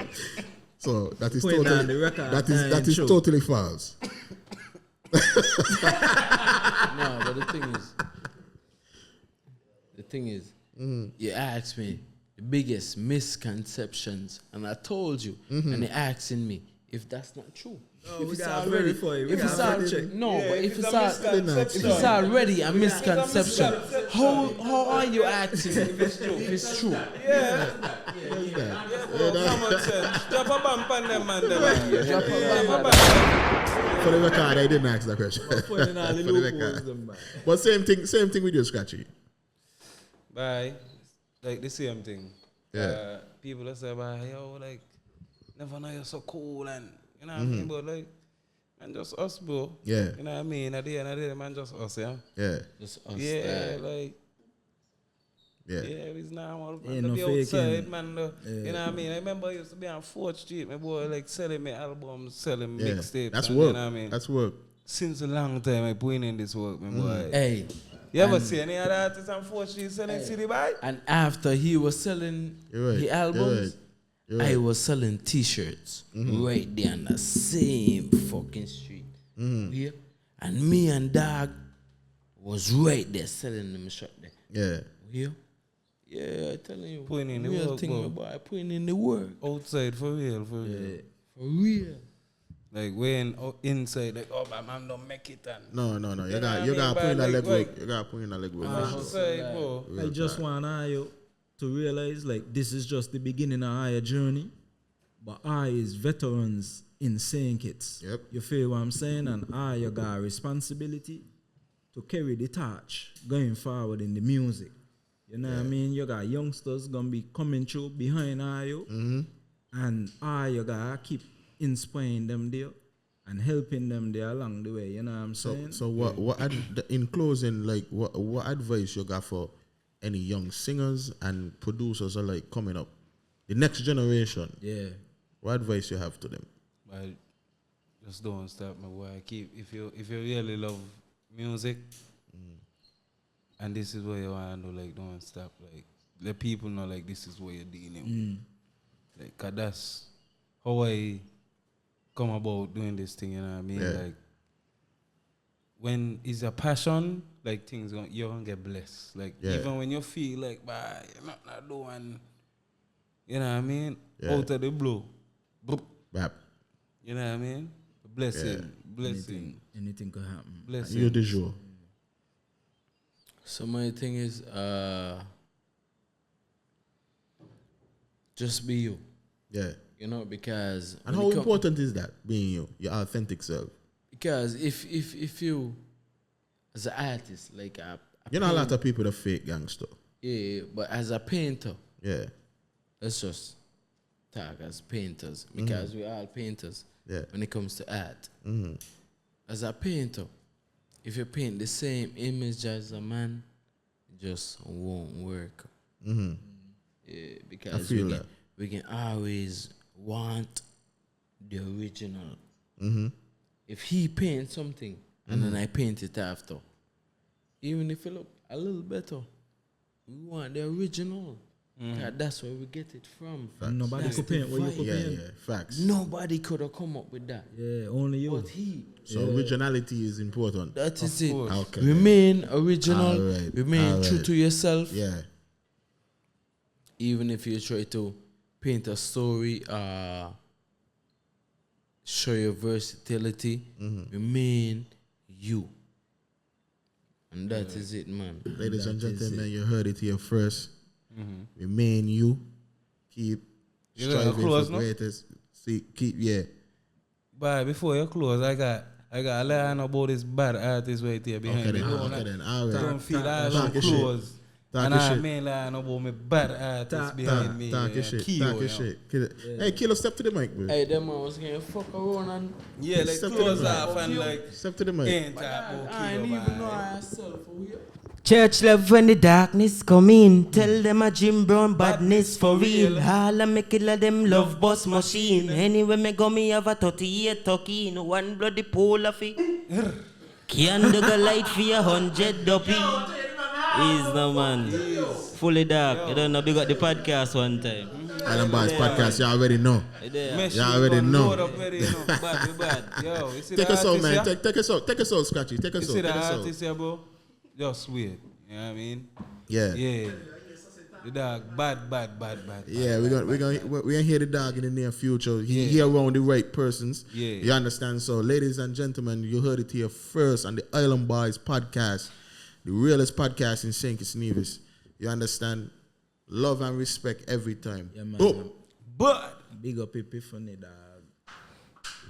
[SPEAKER 3] So that is
[SPEAKER 2] Put it on the
[SPEAKER 3] totally
[SPEAKER 2] record,
[SPEAKER 3] that is
[SPEAKER 2] true.
[SPEAKER 3] totally false.
[SPEAKER 4] No, but the thing is, you asked me the biggest misconceptions, and I told you, and you're asking me if that's not true.
[SPEAKER 2] No, we gotta verify it. We gotta fact check.
[SPEAKER 4] But if it's
[SPEAKER 5] misconception.
[SPEAKER 4] already a misconception, how are you asking if it's true? If it's true,
[SPEAKER 5] Common sense. Drop a bump on them, man.
[SPEAKER 3] For the record, I didn't ask that question.
[SPEAKER 2] Putting all the
[SPEAKER 3] For the
[SPEAKER 2] loopholes
[SPEAKER 3] record.
[SPEAKER 2] them back.
[SPEAKER 3] But same thing with you, Scratchii.
[SPEAKER 5] Bye. Like the same thing.
[SPEAKER 3] Yeah.
[SPEAKER 5] People that say, bye, yo, like, never know you're so cool and, you know what I mean, but like, man, just us, bro.
[SPEAKER 3] Yeah.
[SPEAKER 5] You know what I mean? At the end of the day, man, just us, yeah?
[SPEAKER 3] Yeah.
[SPEAKER 4] just us.
[SPEAKER 5] Yeah, like,
[SPEAKER 3] Yeah.
[SPEAKER 5] it's normal.
[SPEAKER 2] Ain't
[SPEAKER 5] Man,
[SPEAKER 2] no
[SPEAKER 5] be
[SPEAKER 2] faking.
[SPEAKER 5] outside, man. You know what I mean? I remember I used to be on 4th Street, my boy, like, selling me albums, selling
[SPEAKER 3] Yeah.
[SPEAKER 5] mixtapes.
[SPEAKER 3] That's
[SPEAKER 5] and,
[SPEAKER 3] work.
[SPEAKER 5] You know what I mean?
[SPEAKER 3] That's work.
[SPEAKER 5] Since a long time, I put in this work, my boy.
[SPEAKER 4] Hey,
[SPEAKER 5] You ever see any other artists on 4th Street selling CD, boy?
[SPEAKER 4] and after he was selling
[SPEAKER 3] You're right.
[SPEAKER 4] the albums,
[SPEAKER 3] You're right.
[SPEAKER 4] I was selling T-shirts right there on the same fucking street. Yeah? And me and Dog was right there selling them shit there.
[SPEAKER 3] Yeah.
[SPEAKER 4] Yeah? Yeah, I telling you.
[SPEAKER 5] Putting in the
[SPEAKER 4] real
[SPEAKER 5] work,
[SPEAKER 4] thing,
[SPEAKER 5] bro.
[SPEAKER 4] my boy. Putting in the work.
[SPEAKER 5] Outside, for real, for real.
[SPEAKER 4] Yeah. For real.
[SPEAKER 5] Like, when inside, like, oh, my man don't make it. And
[SPEAKER 3] No. You
[SPEAKER 5] You know
[SPEAKER 3] got
[SPEAKER 5] what
[SPEAKER 3] to
[SPEAKER 5] I
[SPEAKER 3] put in that
[SPEAKER 5] mean?
[SPEAKER 3] leg
[SPEAKER 5] Like,
[SPEAKER 3] work. You got to put in that leg work.
[SPEAKER 5] outside, bro.
[SPEAKER 2] I just want you to realize like this is just the beginning of our journey, but I is veterans in saying kits.
[SPEAKER 3] Yep.
[SPEAKER 2] You feel what I'm saying? And you got a responsibility to carry the torch going forward in the music. You know what I mean? You got youngsters gonna be coming through behind you, and you gotta keep inspiring them there and helping them there along the way. You know what I'm saying?
[SPEAKER 3] So what in closing, like what advice you got for any young singers and producers are like coming up, the next generation?
[SPEAKER 2] Yeah.
[SPEAKER 3] What advice you have to them?
[SPEAKER 5] But just don't stop, my boy. If you really love music, and this is what you want to do, like, don't stop. Like, let people know, like, this is what you're dealing with. Like, 'cause that's how I come about doing this thing, you know what I mean?
[SPEAKER 3] Yeah.
[SPEAKER 5] Like, when it's a passion, like, you're going to get blessed. Like, even when you feel like, bah, you're not doing, you know what I mean?
[SPEAKER 3] Yeah.
[SPEAKER 5] Out of the blue.
[SPEAKER 3] Rap.
[SPEAKER 5] You know what I mean? Blessing.
[SPEAKER 2] Anything could happen.
[SPEAKER 5] Blessing.
[SPEAKER 3] You Dejour.
[SPEAKER 4] So my thing is, just be you.
[SPEAKER 3] Yeah.
[SPEAKER 4] You know, because
[SPEAKER 3] And
[SPEAKER 4] when
[SPEAKER 3] how
[SPEAKER 4] it
[SPEAKER 3] important is that, being you, your authentic self?
[SPEAKER 4] because if you as an artist, like
[SPEAKER 3] You know a lot of people that fake gangster.
[SPEAKER 4] yeah, but as a painter,
[SPEAKER 3] Yeah.
[SPEAKER 4] let's just talk as painters because we're all painters.
[SPEAKER 3] Yeah.
[SPEAKER 4] When it comes to art, as a painter, if you paint the same image as a man, it just won't work. Yeah, because
[SPEAKER 3] feel that.
[SPEAKER 4] we can always want the original. If he paints something and then I paint it after, even if it look a little better, we want the original. 'Cause that's where we get it from.
[SPEAKER 2] Nobody
[SPEAKER 4] That's
[SPEAKER 2] could
[SPEAKER 4] the
[SPEAKER 2] paint what you
[SPEAKER 4] vibe.
[SPEAKER 2] could
[SPEAKER 3] Yeah,
[SPEAKER 2] paint.
[SPEAKER 3] yeah. Facts.
[SPEAKER 4] Nobody could have come up with that.
[SPEAKER 2] Yeah, only you.
[SPEAKER 4] But he,
[SPEAKER 3] So originality is important.
[SPEAKER 4] that is it.
[SPEAKER 5] course.
[SPEAKER 3] Okay.
[SPEAKER 4] Remain original.
[SPEAKER 3] Alright,
[SPEAKER 4] Remain true
[SPEAKER 3] alright.
[SPEAKER 4] to yourself.
[SPEAKER 3] Yeah.
[SPEAKER 4] Even if you try to paint a story, show your versatility, remain you. And that is it, man.
[SPEAKER 3] Ladies and gentlemen, you heard it here first. Remain you. Keep
[SPEAKER 5] You know,
[SPEAKER 3] striving
[SPEAKER 5] close,
[SPEAKER 3] for
[SPEAKER 5] no?
[SPEAKER 3] greatest. Keep
[SPEAKER 5] But before you close, I got a line about this bad artist right here behind me. Don't feel I don't close. And I main line about my bad artist behind me.
[SPEAKER 3] Talk your shit. Hey, Kilo, step to the mic, bro.
[SPEAKER 4] Hey, them man was getting fuck around and
[SPEAKER 5] like close off and like
[SPEAKER 3] step to the mic.
[SPEAKER 4] I ain't even know myself.
[SPEAKER 7] Church love when the darkness come in. Tell them a Jim Brown badness for real. All of me killer them love boss machine. Anyway me go me have a 38 tucky in one bloody pool of it. Candle go light for 100 duppy. Is no man. Fully dark. You don't know we got the podcast one time.
[SPEAKER 3] Island Boii Podcast, you already know. You already know.
[SPEAKER 5] Bad. Yo,
[SPEAKER 3] take us out, man. Take us out, Scratchii. Take us out.
[SPEAKER 5] You see the artist here, bro? Just weird. You know what I mean?
[SPEAKER 3] Yeah.
[SPEAKER 5] The dog, bad.
[SPEAKER 3] Yeah, we're gonna hear the dog in the near future. He around the right persons.
[SPEAKER 5] Yeah.
[SPEAKER 3] You understand? So, ladies and gentlemen, you heard it here first on the Island Boii Podcast, the realest podcast in St. Kitts Nevis. You understand? Love and respect every time.
[SPEAKER 2] Yeah, man.
[SPEAKER 3] Boom.
[SPEAKER 5] But
[SPEAKER 2] big up Epiphany, dog.